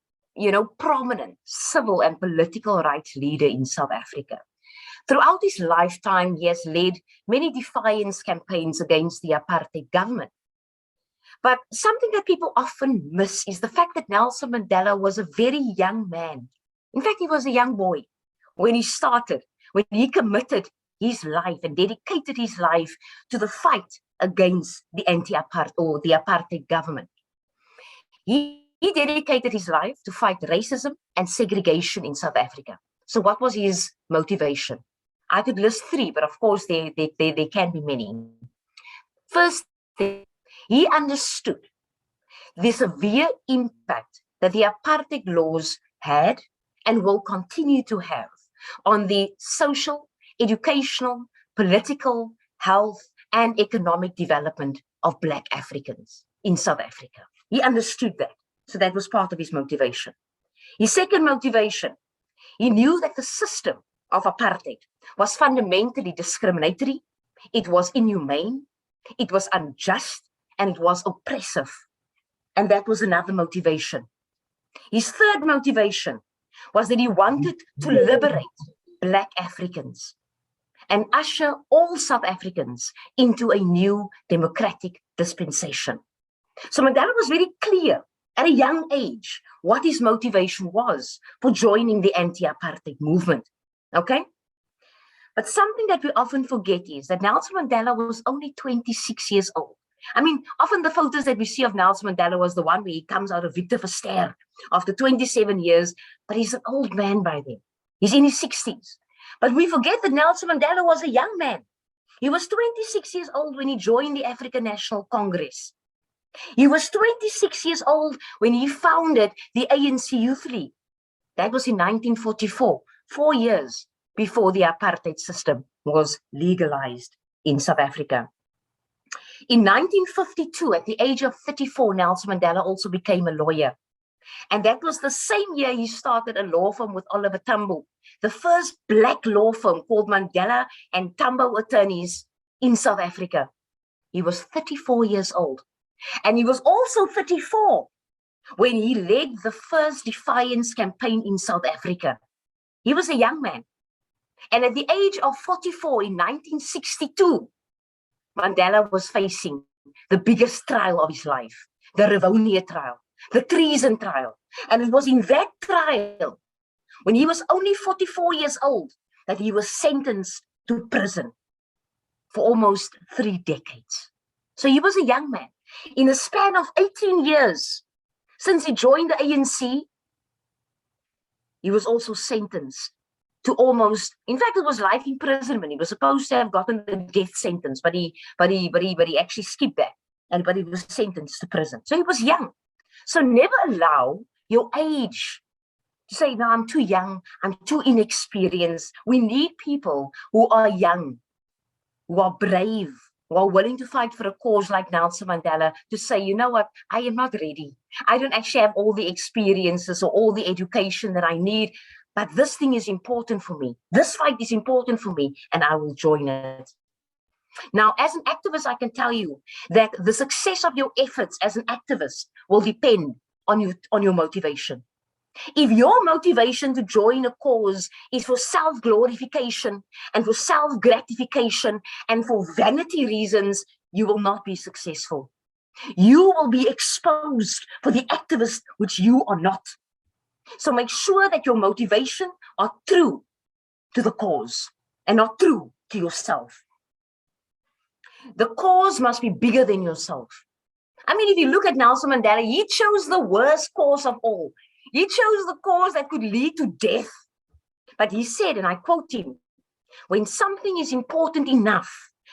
prominent civil and political rights leader in South Africa. Throughout his lifetime, he has led many defiance campaigns against the apartheid government. But something that people often miss is the fact that Nelson Mandela was a very young man. In fact, he was a young boy when he started, when he committed his life and dedicated his life to the fight against the anti-apartheid or the apartheid government. He dedicated his life to fight racism and segregation in South Africa. So what was his motivation? I could list 3, but of course there can be many. First, he understood the severe impact that the apartheid laws had and will continue to have on the social, educational, political, health, and economic development of Black Africans in South Africa. He understood that. So that was part of his motivation. His second motivation, he knew that the system of apartheid was fundamentally discriminatory, it was inhumane, it was unjust, and it was oppressive. And that was another motivation. His third motivation was that he wanted to liberate Black Africans and usher all South Africans into a new democratic dispensation. So Mandela was very clear at a young age what his motivation was for joining the anti-apartheid movement, okay? But something that we often forget is that Nelson Mandela was only 26 years old. I mean, often the photos that we see of Nelson Mandela was the one where he comes out of Victor Verster after 27 years, but he's an old man by then. He's in his 60s. But we forget that Nelson Mandela was a young man. He was 26 years old when he joined the African National Congress. He was 26 years old when he founded the ANC Youth League. That was in 1944, 4 years before the apartheid system was legalized in South Africa. In 1952, at the age of 34, Nelson Mandela also became a lawyer. And that was the same year he started a law firm with Oliver Tambo, the first Black law firm called Mandela and Tambo Attorneys in South Africa. He was 34 years old. And he was also 34 when he led the first defiance campaign in South Africa. He was a young man. And at the age of 44 in 1962, Mandela was facing the biggest trial of his life, the Rivonia trial, the treason trial. And it was in that trial, when he was only 44 years old, that he was sentenced to prison for almost 3 decades. So he was a young man. In a span of 18 years, since he joined the ANC, he was also sentenced to almost, in fact, it was life imprisonment. He was supposed to have gotten the death sentence, but he actually skipped that, but he was sentenced to prison. So he was young. So never allow your age to say, no, I'm too young, I'm too inexperienced. We need people who are young, who are brave, who are willing to fight for a cause like Nelson Mandela, to say, you know what, I am not ready. I don't actually have all the experiences or all the education that I need, but this thing is important for me. This fight is important for me, and I will join it. Now, as an activist, I can tell you that the success of your efforts as an activist will depend on your motivation. If your motivation to join a cause is for self-glorification and for self-gratification and for vanity reasons, you will not be successful. You will be exposed for the activist which you are not. So make sure that your motivation are true to the cause and not true to yourself. The cause must be bigger than yourself. I mean, if you look at Nelson Mandela, he chose the worst cause of all. He chose the cause that could lead to death. But he said, and I quote him, when something is important enough,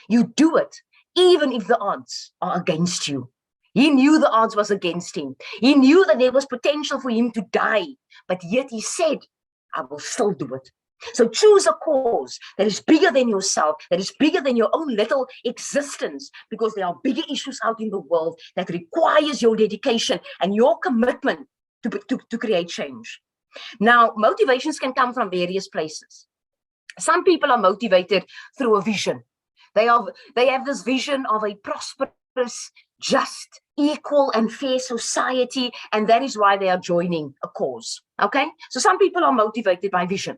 you do it, even if the odds are against you. He knew the odds was against him. He knew that there was potential for him to die, but yet he said, I will still do it. So choose a cause that is bigger than yourself, that is bigger than your own little existence, because there are bigger issues out in the world that requires your dedication and your commitment to create change. Now, motivations can come from various places. Some people are motivated through a vision. They have this vision of a prosperous, just, equal, and fair society, and that is why they are joining a cause. Okay? So some people are motivated by vision.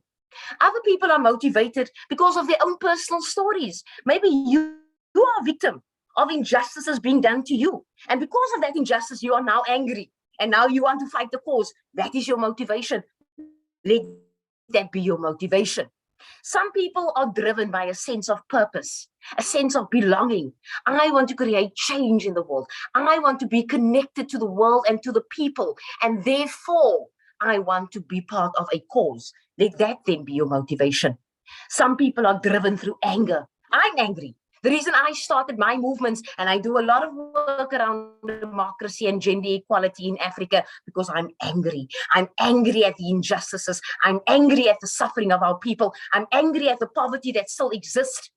Other people are motivated because of their own personal stories. Maybe you are a victim of injustices being done to you. And because of that injustice, you are now angry. And now you want to fight the cause. That is your motivation. Let that be your motivation. Some people are driven by a sense of purpose, a sense of belonging. I want to create change in the world. I want to be connected to the world and to the people. And therefore, I want to be part of a cause. Let that then be your motivation. Some people are driven through anger. I'm angry. The reason I started my movements, and I do a lot of work around democracy and gender equality in Africa, because I'm angry. I'm angry at the injustices. I'm angry at the suffering of our people. I'm angry at the poverty that still exists.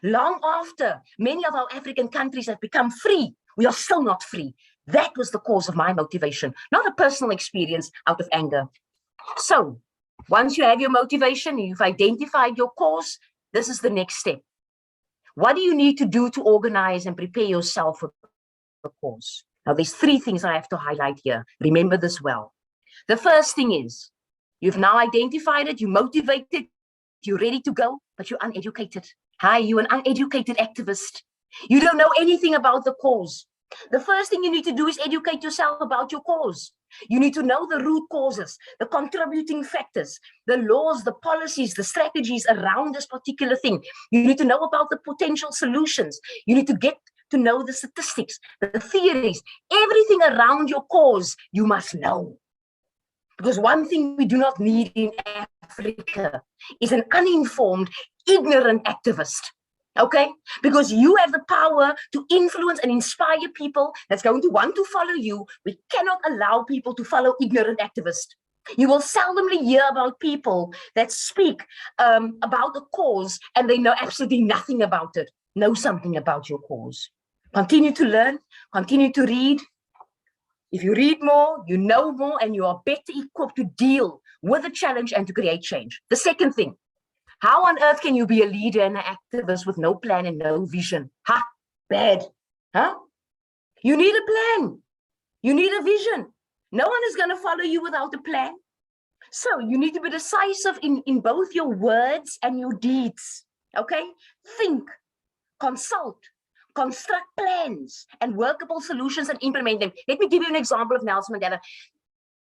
Long after many of our African countries have become free, we are still not free. That was the cause of my motivation, not a personal experience out of anger. So once you have your motivation, you've identified your cause, this is the next step. What do you need to do to organize and prepare yourself for the cause? Now, there's 3 things I have to highlight here. Remember this well. The first thing is, you've now identified it, you're motivated, you're ready to go, but you're uneducated. Hi, you're an uneducated activist. You don't know anything about the cause. The first thing you need to do is educate yourself about your cause. You need to know the root causes, the contributing factors, the laws, the policies, the strategies around this particular thing. You need to know about the potential solutions. You need to get to know the statistics, the theories, everything around your cause you must know. Because one thing we do not need in Africa is an uninformed, ignorant activist. Okay? Because you have the power to influence and inspire people that's going to want to follow you. We cannot allow people to follow ignorant activists. You will seldomly hear about people that speak about the cause and they know absolutely nothing about it. Know something about your cause. Continue to learn, continue to read. If you read more, you know more, and you are better equipped to deal with the challenge and to create change. The second thing, how on earth can you be a leader and an activist with no plan and no vision? Ha, bad. Huh? You need a plan. You need a vision. No one is going to follow you without a plan. So you need to be decisive in both your words and your deeds. Okay? Think, consult, construct plans and workable solutions and implement them. Let me give you an example of Nelson Mandela.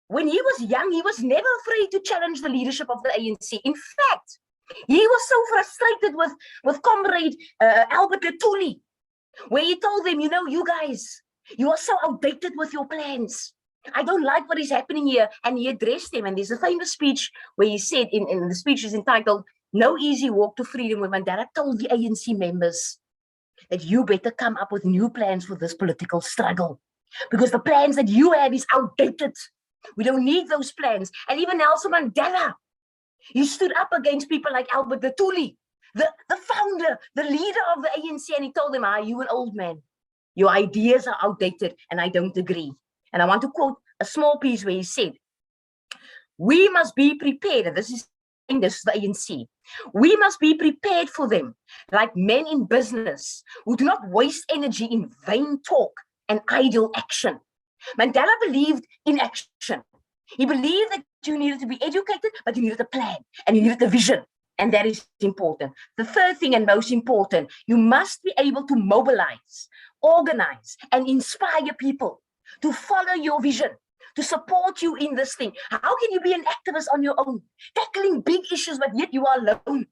When he was young, he was never afraid to challenge the leadership of the ANC. In fact, he was so frustrated with Comrade Albert Lutuli, where he told them, you know, you guys, you are so outdated with your plans. I don't like what is happening here. And he addressed them. And there's a famous speech where he said, in the speech is entitled, No Easy Walk to Freedom, where Mandela told the ANC members that you better come up with new plans for this political struggle. Because the plans that you have is outdated. We don't need those plans. And even Nelson Mandela, he stood up against people like Albert Lutuli, the founder, the leader of the ANC, and he told them, you an old man. Your ideas are outdated, and I don't agree. And I want to quote a small piece where he said, we must be prepared, and this is the ANC, we must be prepared for them, like men in business who do not waste energy in vain talk and idle action. Mandela believed in action. He believed that you needed to be educated, but you needed a plan and you needed a vision. And that is important. The third thing and most important, you must be able to mobilize, organize, and inspire people to follow your vision, to support you in this thing. How can you be an activist on your own, tackling big issues, but yet you are alone?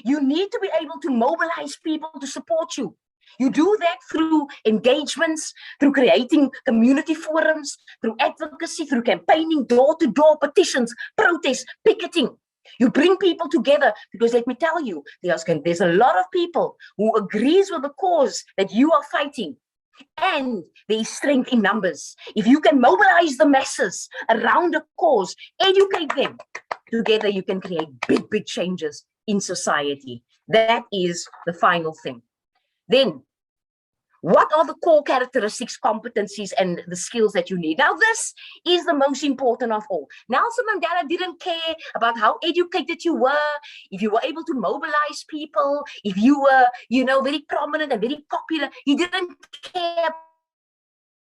You need to be able to mobilize people to support you. You do that through engagements, through creating community forums, through advocacy, through campaigning, door-to-door petitions, protests, picketing. You bring people together because let me tell you, there's a lot of people who agrees with the cause that you are fighting. And there is strength in numbers. If you can mobilize the masses around a cause, educate them, together you can create big, big changes in society. That is the final thing. Then, what are the core characteristics, competencies, and the skills that you need? Now, this is the most important of all. Nelson Mandela didn't care about how educated you were, if you were able to mobilize people, if you were, very prominent and very popular. He didn't care.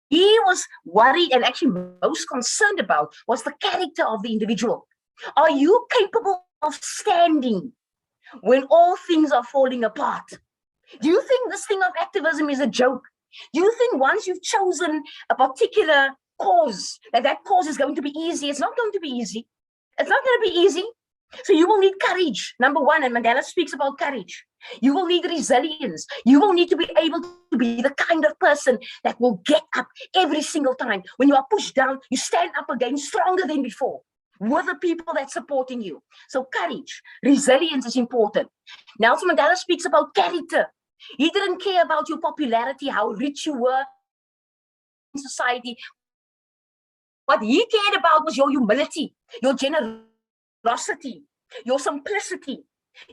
He was worried and actually most concerned about was the character of the individual. Are you capable of standing when all things are falling apart? Do you think this thing of activism is a joke? Do you think once you've chosen a particular cause, that cause is going to be easy? It's not going to be easy. It's not going to be easy. So you will need courage, number one, and Mandela speaks about courage. You will need resilience. You will need to be able to be the kind of person that will get up every single time. When you are pushed down, you stand up again stronger than before with the people that's supporting you. So courage, resilience is important. Nelson Mandela speaks about character. He didn't care about your popularity, how rich you were in society. What he cared about was your humility, your generosity, your simplicity,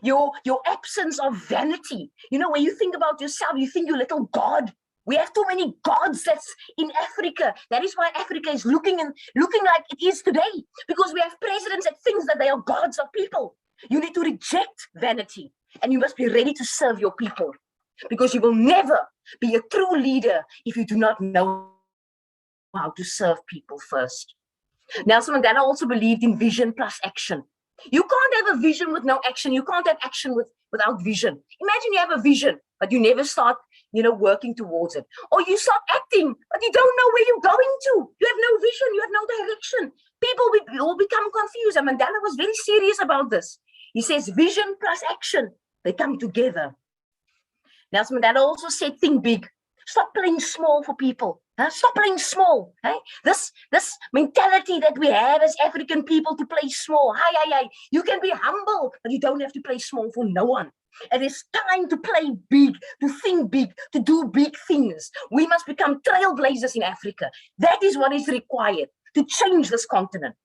your absence of vanity. You know, when you think about yourself, you think you're a little God. We have too many gods that's in Africa. That is why Africa is looking like it is today, because we have presidents that think that they are gods of people. You need to reject vanity, and you must be ready to serve your people, because you will never be a true leader if you do not know how to serve people first. Nelson Mandela also believed in vision plus action. You can't have a vision with no action. You can't have action without vision. Imagine you have a vision, but you never start, working towards it. Or you start acting, but you don't know where you're going to. You have no vision. You have no direction. People will become confused. And Mandela was very serious about this. He says vision plus action, they come together. Nelson Mandela also said, think big. Stop playing small for people. Huh? Stop playing small. Hey? This mentality that we have as African people to play small. You can be humble, but you don't have to play small for no one. It is time to play big, to think big, to do big things. We must become trailblazers in Africa. That is what is required to change this continent.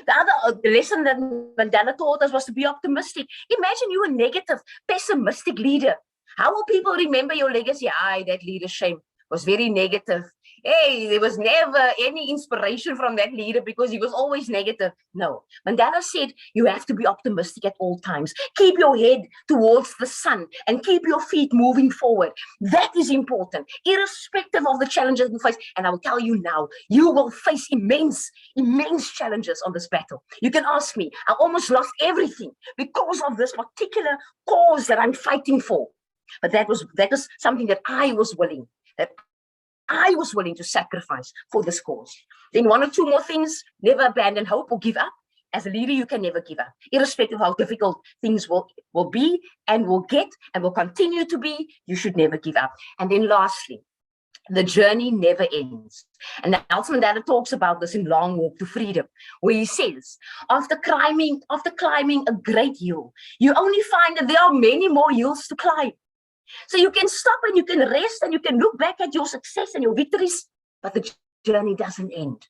The other lesson that Mandela taught us was to be optimistic. Imagine you a negative, pessimistic leader. How will people remember your legacy? That leader shame was very negative. Hey, there was never any inspiration from that leader because he was always negative. No, Mandela said you have to be optimistic at all times. Keep your head towards the sun and keep your feet moving forward. That is important, irrespective of the challenges we face. And I will tell you now, you will face immense challenges on this battle. You can ask me, I almost lost everything because of this particular cause that I'm fighting for. But that was something that I was willing to sacrifice for this cause. Then one or two more things: never abandon hope or give up. As a leader, you can never give up, irrespective of how difficult things will be and will get and will continue to be. You should never give up. And then lastly, the journey never ends. And Nelson Mandela talks about this in Long Walk to Freedom, where he says, after climbing a great hill, you only find that there are many more hills to climb. So you can stop and you can rest and you can look back at your success and your victories, but the journey doesn't end.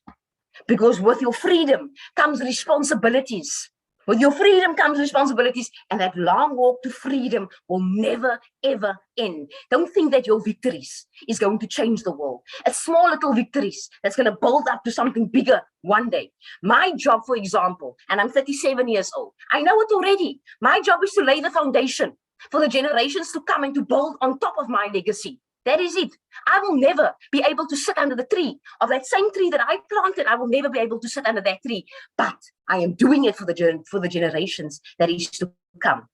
Because with your freedom comes responsibilities. With your freedom comes responsibilities, and that long walk to freedom will never, ever end. Don't think that your victories is going to change the world. It's small little victories that's going to build up to something bigger one day. My job, for example, and I'm 37 years old, I know it already. My job is to lay the foundation for the generations to come and to build on top of my legacy. That is it. I will never be able to sit under the tree of that same tree that I planted. I will never be able to sit under that tree, but I am doing it for the generations that is to come.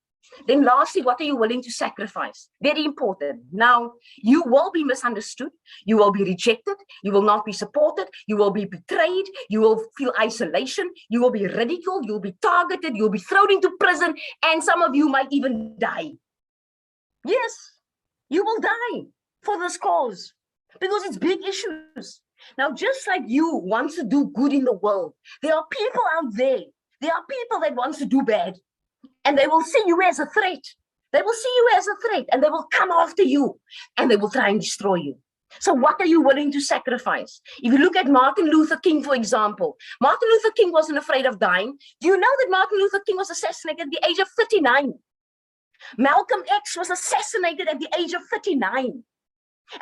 Then lastly, what are you willing to sacrifice? Very important. Now, you will be misunderstood. You will be rejected. You will not be supported. You will be betrayed. You will feel isolation. You will be ridiculed. You'll be targeted. You'll be thrown into prison. And some of you might even die. Yes, you will die for this cause because it's big issues. Now, just like you want to do good in the world, there are people out there. There are people that want to do bad. And they will see you as a threat. They will see you as a threat and they will come after you and they will try and destroy you. So what are you willing to sacrifice? If you look at Martin Luther King, for example, Martin Luther King wasn't afraid of dying. Do you know that Martin Luther King was assassinated at the age of 39? Malcolm X was assassinated at the age of 39.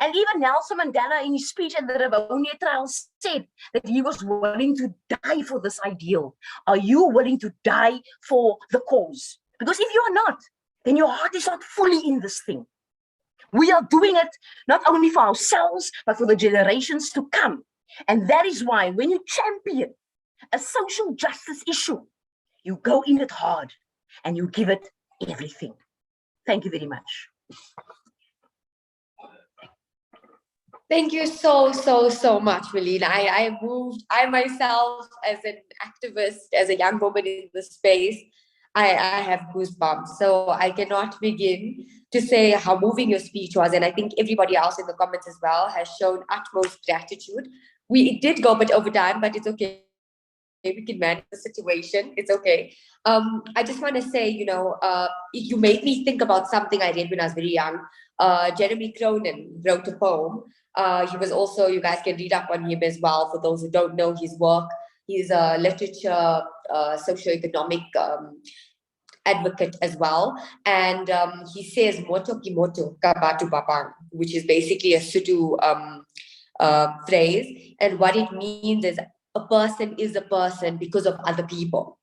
And even Nelson Mandela in his speech at the Rivonia trial said that he was willing to die for this ideal. Are you willing to die for the cause? Because if you are not, then your heart is not fully in this thing. We are doing it not only for ourselves, but for the generations to come. And that is why when you champion a social justice issue, you go in it hard and you give it everything. Thank you very much. Thank you so much, Melina. I myself, as an activist, as a young woman in this space, I have goosebumps. So I cannot begin to say how moving your speech was. And I think everybody else in the comments as well has shown utmost gratitude. It did go a bit over time, but it's okay. we can manage the situation. It's okay. I just want to say, you made me think about something I read when I was very young. Jeremy Cronin wrote a poem. He was also, you guys can read up on him as well. For those who don't know his work, he's a literature, socioeconomic advocate as well. And he says, Moto ki moto ka batu babang, which is basically a Sutu phrase. And what it means is a person is a person because of other people.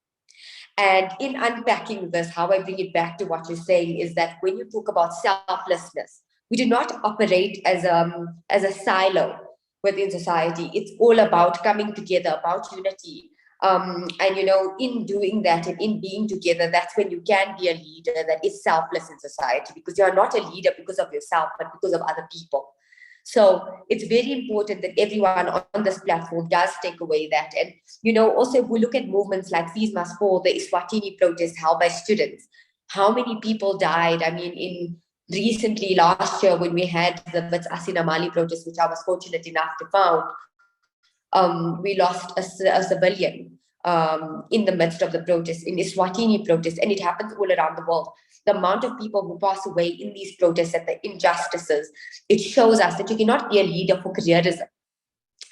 And in unpacking this, how I bring it back to what you're saying is that when you talk about selflessness, we do not operate as a silo within society. It's all about coming together, about unity. And in doing that and in being together, that's when you can be a leader that is selfless in society, because you are not a leader because of yourself, but because of other people. So it's very important that everyone on this platform does take away that. And, also if we look at movements like Fees Must Fall, the Eswatini protest held by students, how many people died? I mean, in recently last year when we had the Wits Asina Mali protest, which I was fortunate enough to found, we lost a civilian in the midst of the protest, in Eswatini protest, and it happens all around the world. The amount of people who pass away in these protests and the injustices, it shows us that you cannot be a leader for careerism.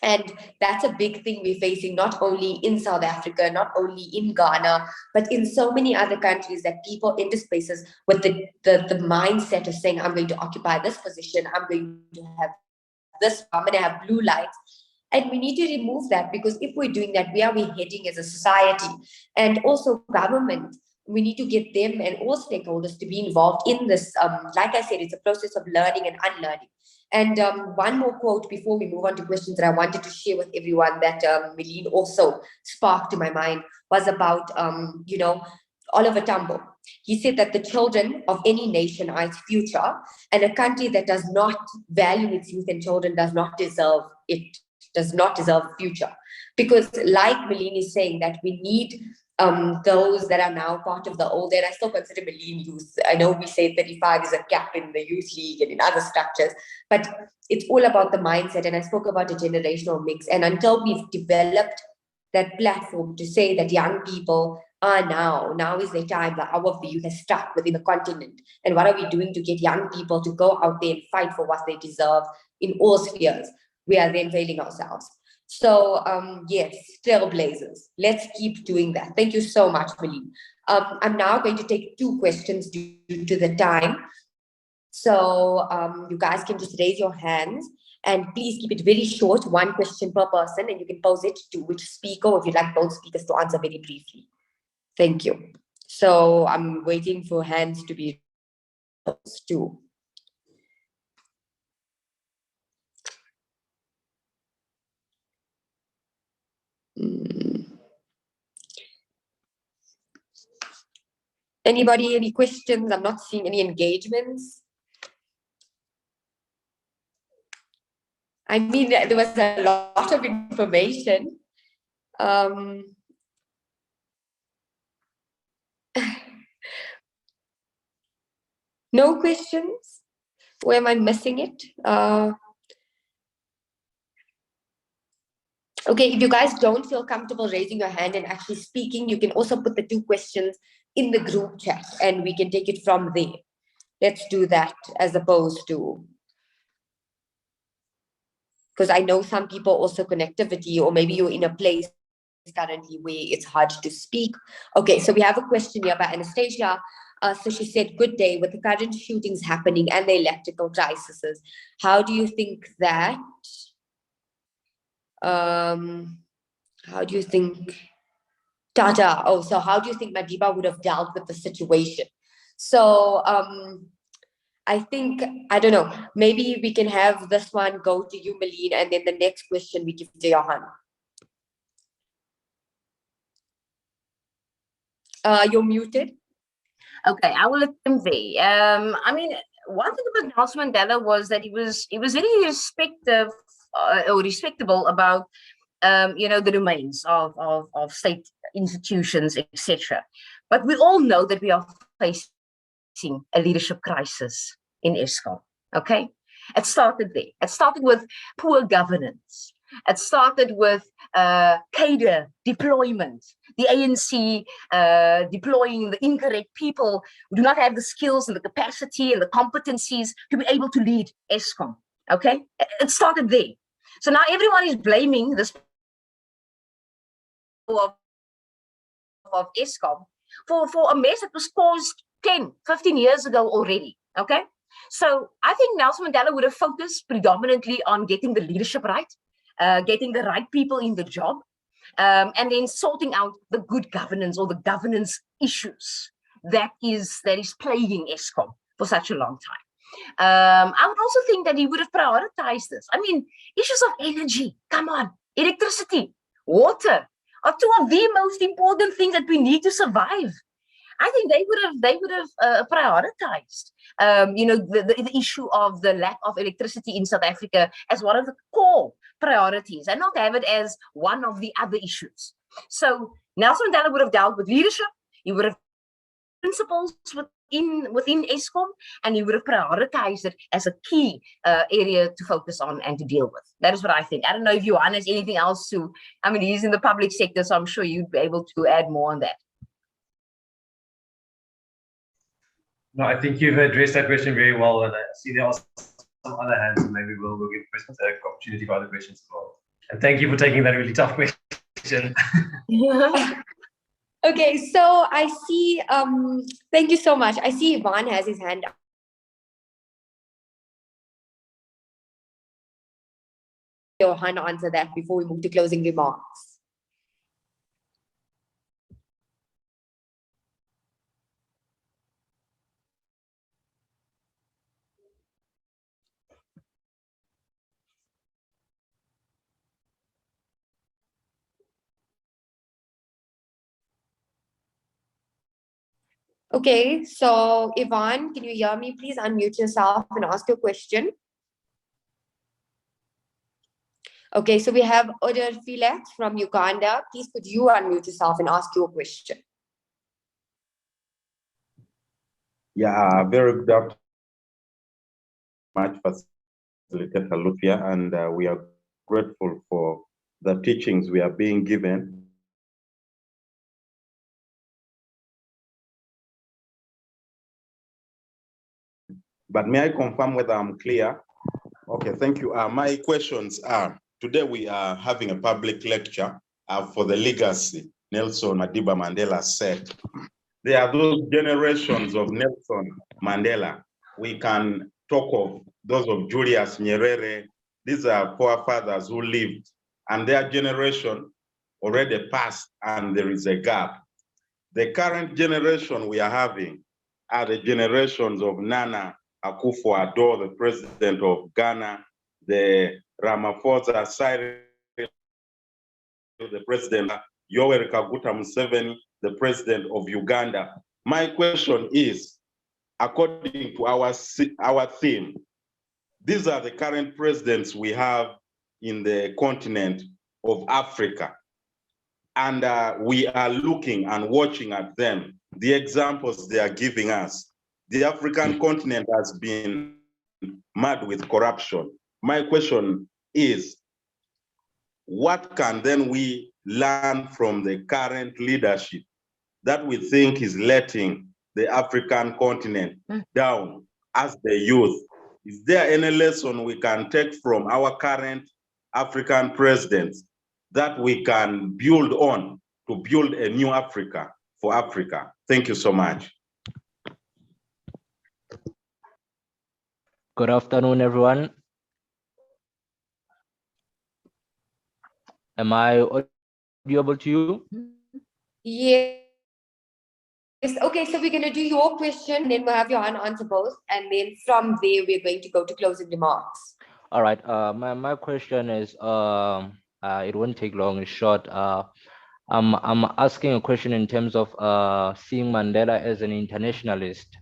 And that's a big thing we're facing, not only in South Africa, not only in Ghana, but in so many other countries, that people enter spaces with the mindset of saying, I'm going to occupy this position, I'm going to have this, I'm going to have blue lights. And we need to remove that, because if we're doing that, where are we heading as a society? And also government, we need to get them and all stakeholders to be involved in this. Like I said, it's a process of learning and unlearning. And one more quote before we move on to questions that I wanted to share with everyone that Meline also sparked to my mind was about, Oliver Tambo. He said that the children of any nation are its future, and a country that does not value its youth and children does not deserve it, does not deserve a future. Because like Meline is saying, that we need those that are now part of the old, and I still consider Meline youth. I know we say 35 is a cap in the youth league and in other structures, but it's all about the mindset. And I spoke about a generational mix. And until we've developed that platform to say that young people are now is the time, the hour of the youth has struck within the continent. And what are we doing to get young people to go out there and fight for what they deserve in all spheres? We are then failing ourselves. So yes, trailblazers. Let's keep doing that. Thank you so much, Meline. I'm now going to take 2 questions due to the time. So you guys can just raise your hands, and please keep it very short, 1 question per person, and you can pose it to which speaker, or if you'd like both speakers to answer very briefly. Thank you. So I'm waiting for hands to be raised too. Anybody, any questions? I'm not seeing any engagements. I mean, there was a lot of information. No questions? Or am I missing it? Okay, if you guys don't feel comfortable raising your hand and actually speaking, you can also put the 2 questions in the group chat and we can take it from there. Let's do that, as opposed to, because I know some people also connectivity, or maybe you're in a place currently where it's hard to speak. Okay, so we have a question here by Anastasia. So she said, good day, with the current shootings happening and the electrical crises, how do you think that, how do you think Tata, so how do you think Madiba would have dealt with the situation? So I think, I don't know, maybe we can have this one go to you, Meline, and then the next question we give to Johan. You're muted. Okay, I will attempt there. I mean, one thing about Nelson Mandela was that he was very respectable about the domains of state institutions, etc. But we all know that we are facing a leadership crisis in Eskom. Okay, it started there. It started with poor governance. It started with cadre deployment, the ANC deploying the incorrect people who do not have the skills and the capacity and the competencies to be able to lead ESCOM. Okay, it started there. So now everyone is blaming this of ESCOM for a mess that was caused 10, 15 years ago already. Okay, so I think Nelson Mandela would have focused predominantly on getting the leadership right, getting the right people in the job, and then sorting out the good governance or the governance issues that is plaguing ESCOM for such a long time. I would also think that he would have prioritized this. I mean, issues of energy, come on, electricity, water are two of the most important things that we need to survive. I think they would have prioritized, the issue of the lack of electricity in South Africa as one of the core priorities, and not have it as one of the other issues. So Nelson Mandela would have dealt with leadership. He would have principles within ESCOM, and he would have prioritized it as a key area to focus on and to deal with. That is what I think. I don't know if Johan has anything else to. I mean, he's in the public sector, so I'm sure you'd be able to add more on that. No, I think you've addressed that question very well, and I see there are some other hands, and maybe we'll give questions, opportunity for other questions as well. And thank you for taking that really tough question. Okay, so I see, thank you so much. I see Ivan has his hand up. Johan, answer that before we move to closing remarks. Okay, so Ivan, can you hear me? Please unmute yourself and ask your question. Okay, so we have Oder Felix from Uganda. Please could you unmute yourself and ask your question? Yeah, very good afternoon. Much Facilitator Lufia, and we are grateful for the teachings we are being given. But may I confirm whether I'm clear? Okay, thank you. My questions are, today we are having a public lecture for the legacy Nelson Madiba Mandela set. There are those generations of Nelson Mandela. We can talk of those of Julius Nyerere. These are forefathers who lived, and their generation already passed, and there is a gap. The current generation we are having are the generations of Nana Akufo-Addo, the president of Ghana, the Ramaphosa Cyril, the president, Yoweri Kaguta Museveni, the president of Uganda. My question is, according to our theme, these are the current presidents we have in the continent of Africa. And we are looking and watching at them, the examples they are giving us. The African continent has been mad with corruption. My question is, what can then we learn from the current leadership that we think is letting the African continent down as the youth? Is there any lesson we can take from our current African presidents that we can build on to build a new Africa for Africa? Thank you so much. Good afternoon, everyone. Am I audible to you? Yes. Okay, so we're going to do your question, and then we'll have Johan answer both. And then from there, we're going to go to closing remarks. All right. My question is, it won't take long, it's short. I'm asking a question in terms of seeing Mandela as an internationalist.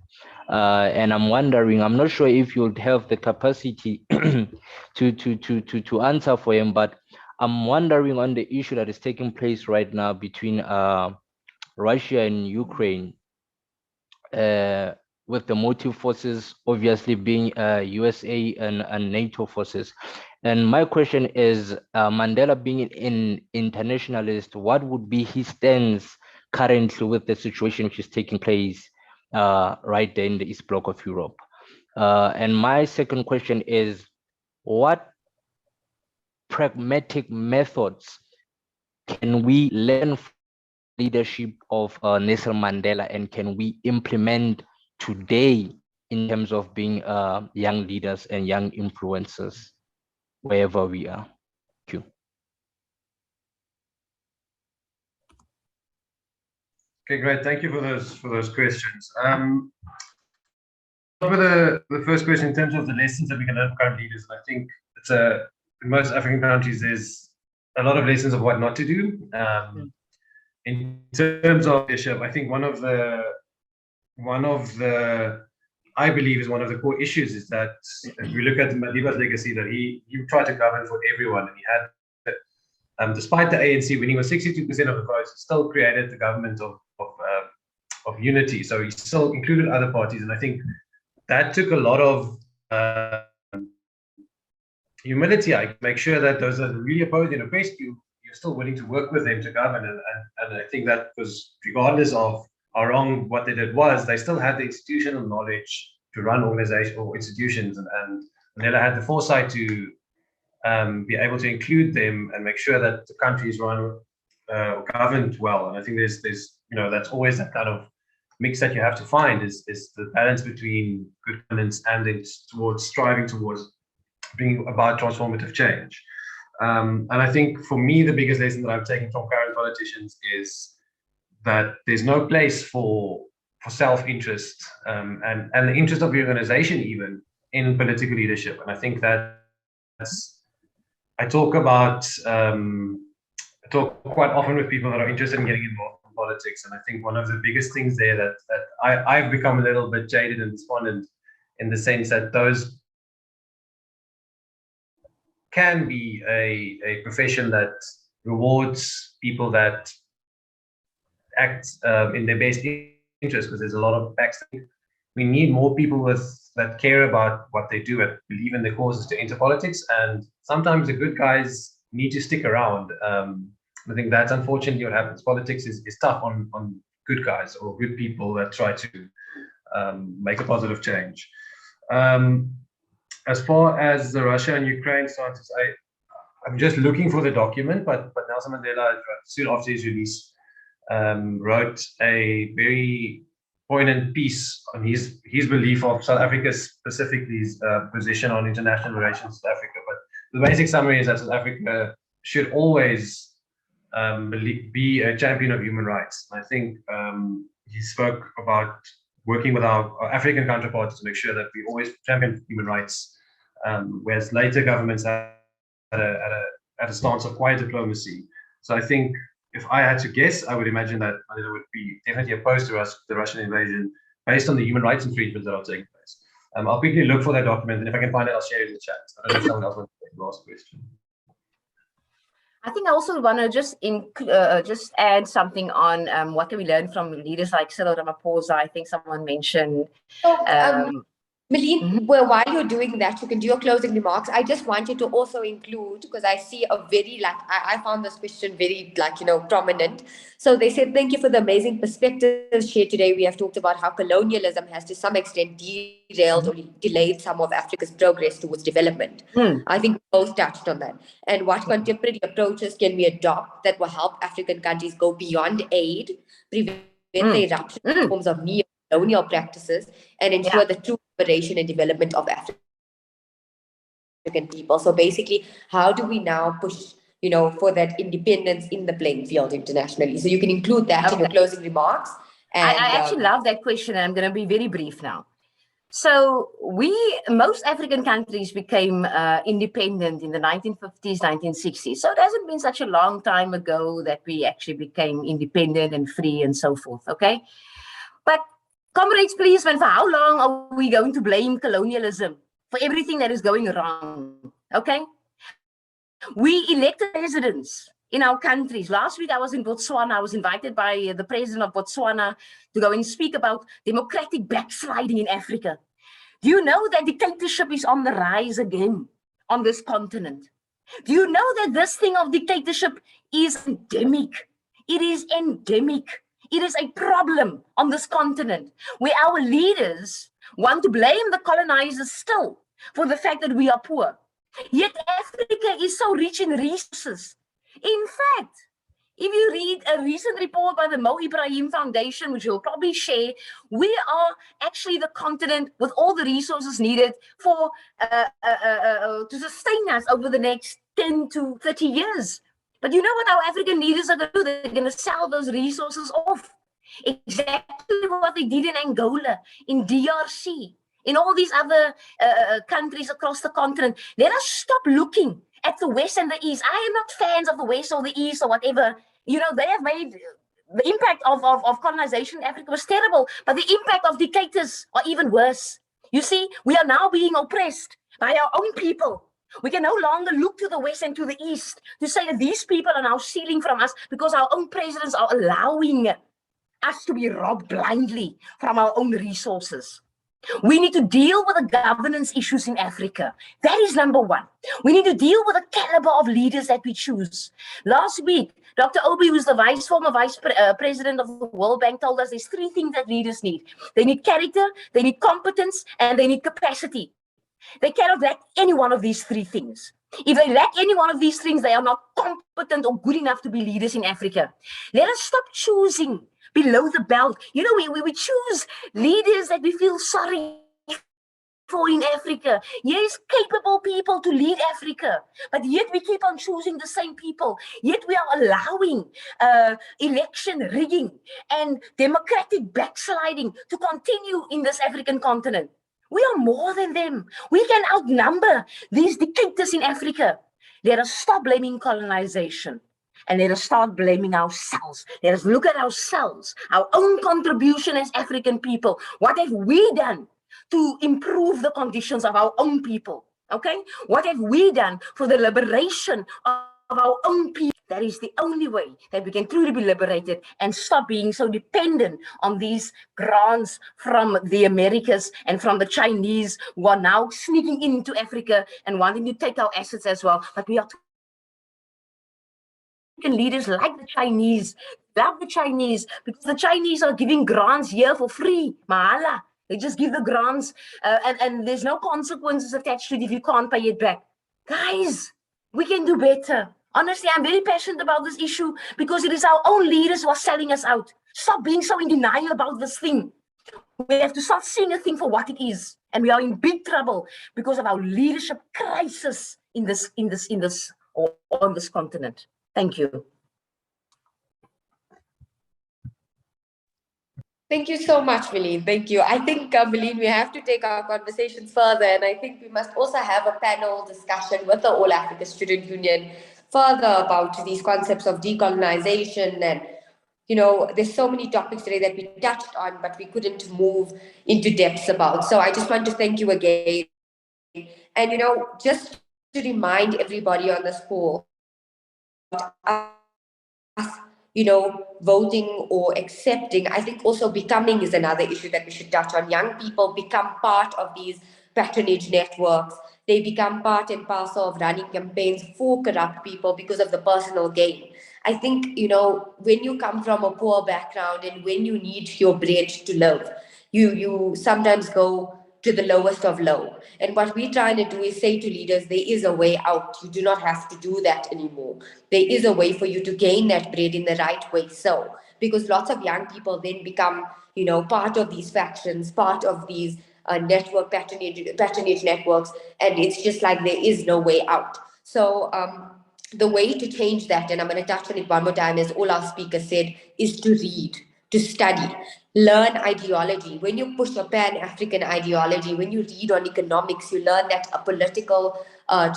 And I'm wondering, I'm not sure if you'd have the capacity to answer for him, but I'm wondering on the issue that is taking place right now between Russia and Ukraine, with the motive forces obviously being USA and NATO forces. And my question is, Mandela being an internationalist, what would be his stance currently with the situation which is taking place right there in the East Bloc of Europe? And my second question is, what pragmatic methods can we learn from the leadership of Nelson Mandela, and can we implement today in terms of being young leaders and young influencers wherever we are? Thank you. Okay, great. Thank you for those questions. With the first question in terms of the lessons that we can learn from current leaders, and I think it's in most African countries there's a lot of lessons of what not to do. In terms of leadership, I think one of the I believe is one of the core issues is that if we look at Madiba's legacy, that he tried to govern for everyone, and he had, despite the ANC winning with 62% of the votes, still created the government of unity. So he still included other parties, and I think that took a lot of humility. I make sure that those that really opposed and oppressed you, you're still willing to work with them to govern, and I think that was regardless of how wrong what they did was, they still had the institutional knowledge to run organizations or institutions, and Mandela had the foresight to be able to include them and make sure that the country is run governed well. And I think there's that's always that kind of mix that you have to find is the balance between good governance and it's towards striving towards bringing about transformative change. And I think for me, the biggest lesson that I'm taking from current politicians is that there's no place for self-interest and the interest of the organization even in political leadership. And I think that's, I talk quite often with people that are interested in getting involved in politics. And I think one of the biggest things there that I've become a little bit jaded and despondent in the sense that those can be a profession that rewards people that act in their best interest, because there's a lot of backstabbing. We need more people that care about what they do and believe in their causes to enter politics. And sometimes the good guys need to stick around. I think that's unfortunately what happens. Politics is tough on good guys or good people that try to make a positive change. As far as the Russia and Ukraine status, I'm just looking for the document, but Nelson Mandela, soon after his release, wrote a very poignant piece on his belief of South Africa, specifically his position on international relations with Africa. But the basic summary is that South Africa should always be a champion of human rights. I think he spoke about working with our African counterparts to make sure that we always champion human rights, whereas later governments had a stance of quiet diplomacy. So I think if I had to guess, I would imagine that Mandela would be definitely opposed to the Russian invasion based on the human rights infringements that are taking place. I'll quickly look for that document, and if I can find it, I'll share it in the chat. I don't know if someone else wants to take the last question. I think I also want to just add something on what can we learn from leaders like Cyril Ramaphosa. I think someone mentioned. Malene, well, while you're doing that, you can do your closing remarks. I just wanted to also include, because I see a very, I found this question very, prominent. So they said, thank you for the amazing perspectives shared today. We have talked about how colonialism has to some extent derailed or delayed some of Africa's progress towards development. I think we both touched on that. And what contemporary approaches can we adopt that will help African countries go beyond aid, prevent the eruption of forms of neo-colonial practices, and ensure the true liberation and development of African people. So basically, how do we now push, for that independence in the playing field internationally? So you can include that in your closing remarks. And, I actually love that question, and I'm going to be very brief now. So most African countries became independent in the 1950s, 1960s. So it hasn't been such a long time ago that we actually became independent and free and so forth, okay? But comrades, please, for how long are we going to blame colonialism for everything that is going wrong? Okay? We elected presidents in our countries. Last week I was in Botswana. I was invited by the president of Botswana to go and speak about democratic backsliding in Africa. Do you know that dictatorship is on the rise again? on this continent. Do you know that this thing of dictatorship is endemic? It is endemic. It is a problem on this continent where our leaders want to blame the colonizers still for the fact that we are poor. Yet Africa is so rich in resources. In fact, if you read a recent report by the Mo Ibrahim Foundation, which we'll probably share, we are actually the continent with all the resources needed for to sustain us over the next 10 to 30 years. But you know what our African leaders are going to do? They're going to sell those resources off. Exactly what they did in Angola, in DRC, in all these other countries across the continent. Let us stop looking at the West and the East. I am not fans of the West or the East or whatever. You know, they have made the impact of colonization in Africa was terrible, but the impact of dictators are even worse. You see, we are now being oppressed by our own people. We can no longer look to the West and to the East to say that these people are now stealing from us because our own presidents are allowing us to be robbed blindly from our own resources. We need to deal with the governance issues in Africa. That is number one. We need to deal with the caliber of leaders that we choose. Last week, Dr. Obi, who's the former vice president of the World Bank, told us there's three things that leaders need. They need character, they need competence, and they need capacity. They cannot lack any one of these three things. If they lack any one of these things, they are not competent or good enough to be leaders in Africa. Let us stop choosing below the belt. You know, we choose leaders that we feel sorry for in Africa. Yes, capable people to lead Africa, but yet we keep on choosing the same people. Yet we are allowing election rigging and democratic backsliding to continue in this African continent. We are more than them. We can outnumber these dictators in Africa. Let us stop blaming colonization. And let us start blaming ourselves. Let us look at ourselves, our own contribution as African people. What have we done to improve the conditions of our own people? Okay? What have we done for the liberation of our own people? That is the only way that we can truly be liberated and stop being so dependent on these grants from the Americas and from the Chinese who are now sneaking into Africa and wanting to take our assets as well. But we are leaders like the Chinese, love the Chinese, because the Chinese are giving grants here for free, mahala. They just give the grants and there's no consequences attached to it if you can't pay it back. Guys, we can do better. Honestly, I'm very passionate about this issue because it is our own leaders who are selling us out. Stop being so in denial about this thing. We have to start seeing a thing for what it is. And we are in big trouble because of our leadership crisis on this continent. Thank you. Thank you so much, Meline. Thank you. I think, Meline, we have to take our conversations further, and I think we must also have a panel discussion with the All Africa Student Union further about these concepts of decolonization. And, you know, there's so many topics today that we touched on, but we couldn't move into depths about. So I just want to thank you again. And, you know, just to remind everybody on this call, us, you know, voting or accepting, I think also becoming is another issue that we should touch on. Young people become part of these patronage networks. They become part and parcel of running campaigns for corrupt people because of the personal gain. I think, you know, when you come from a poor background and when you need your bread to live, you sometimes go to the lowest of low. And what we're trying to do is say to leaders, there is a way out. You do not have to do that anymore. There is a way for you to gain that bread in the right way. So, because lots of young people then become, you know, part of these factions, part of these patronage networks, and it's just like there is no way out. So the way to change that, and I'm going to touch on it one more time, as all our speakers said, is to read, to study, learn ideology. When you push a Pan-African ideology, when you read on economics, you learn that a political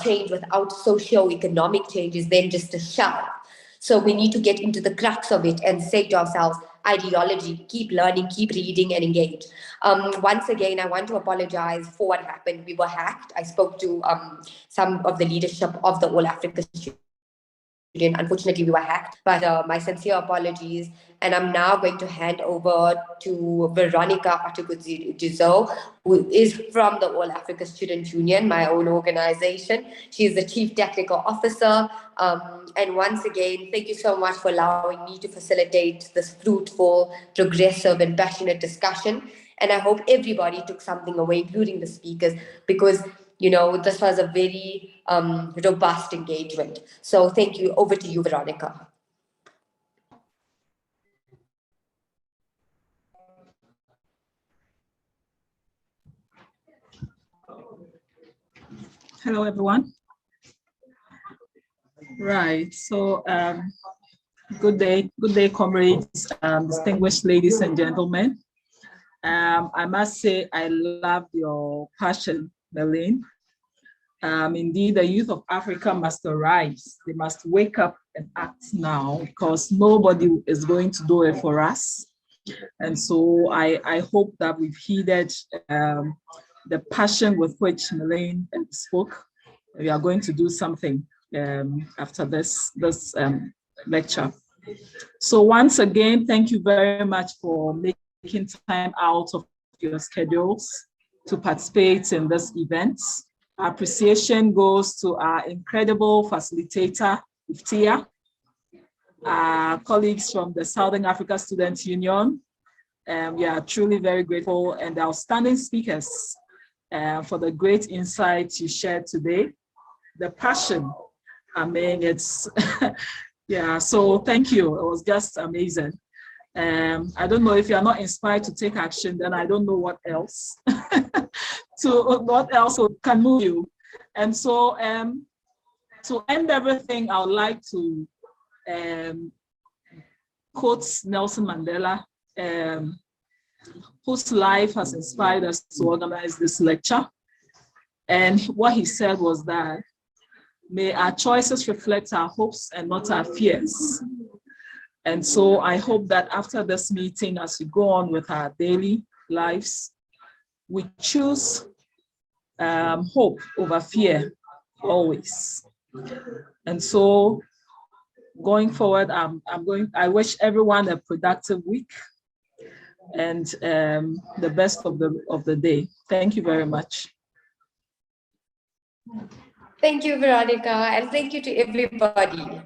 change without socio-economic change is then just a shell. So we need to get into the crux of it and say to ourselves, ideology, keep learning, keep reading and engage. Once again, I want to apologize for what happened. We were hacked. I spoke to some of the leadership of the All Africa Student Unfortunately, we were hacked, but my sincere apologies. And I'm now going to hand over to Veronica Artugudzizo, who is from the All Africa Student Union, my own organization. She is the Chief Technical Officer. And once again, thank you so much for allowing me to facilitate this fruitful, progressive, and passionate discussion. And I hope everybody took something away, including the speakers, because this was a very robust engagement. So thank you. Over to you, Veronica. Hello, everyone. Right, so good day, comrades, distinguished ladies and gentlemen. I must say I love your passion, Marlene. Indeed, the youth of Africa must arise. They must wake up and act now, because nobody is going to do it for us. And so I hope that we've heeded the passion with which Marlene spoke. We are going to do something after this lecture. So once again, thank you very much for making time out of your schedules to participate in this event. Our appreciation goes to our incredible facilitator, Iftia, our colleagues from the Southern Africa Student Union. We are truly very grateful, and outstanding speakers for the great insights you shared today. The passion, I mean, it's, yeah, so thank you. It was just amazing. I don't know if you are not inspired to take action, then I don't know what else. What else can move you. And so to end everything, I would like to quote Nelson Mandela, whose life has inspired us to organize this lecture. And what he said was that, may our choices reflect our hopes and not our fears. And so I hope that after this meeting, as we go on with our daily lives, we choose hope over fear always. And so going forward, I wish everyone a productive week and the best of the day. Thank you very much. Thank you, Veronica, and thank you to everybody.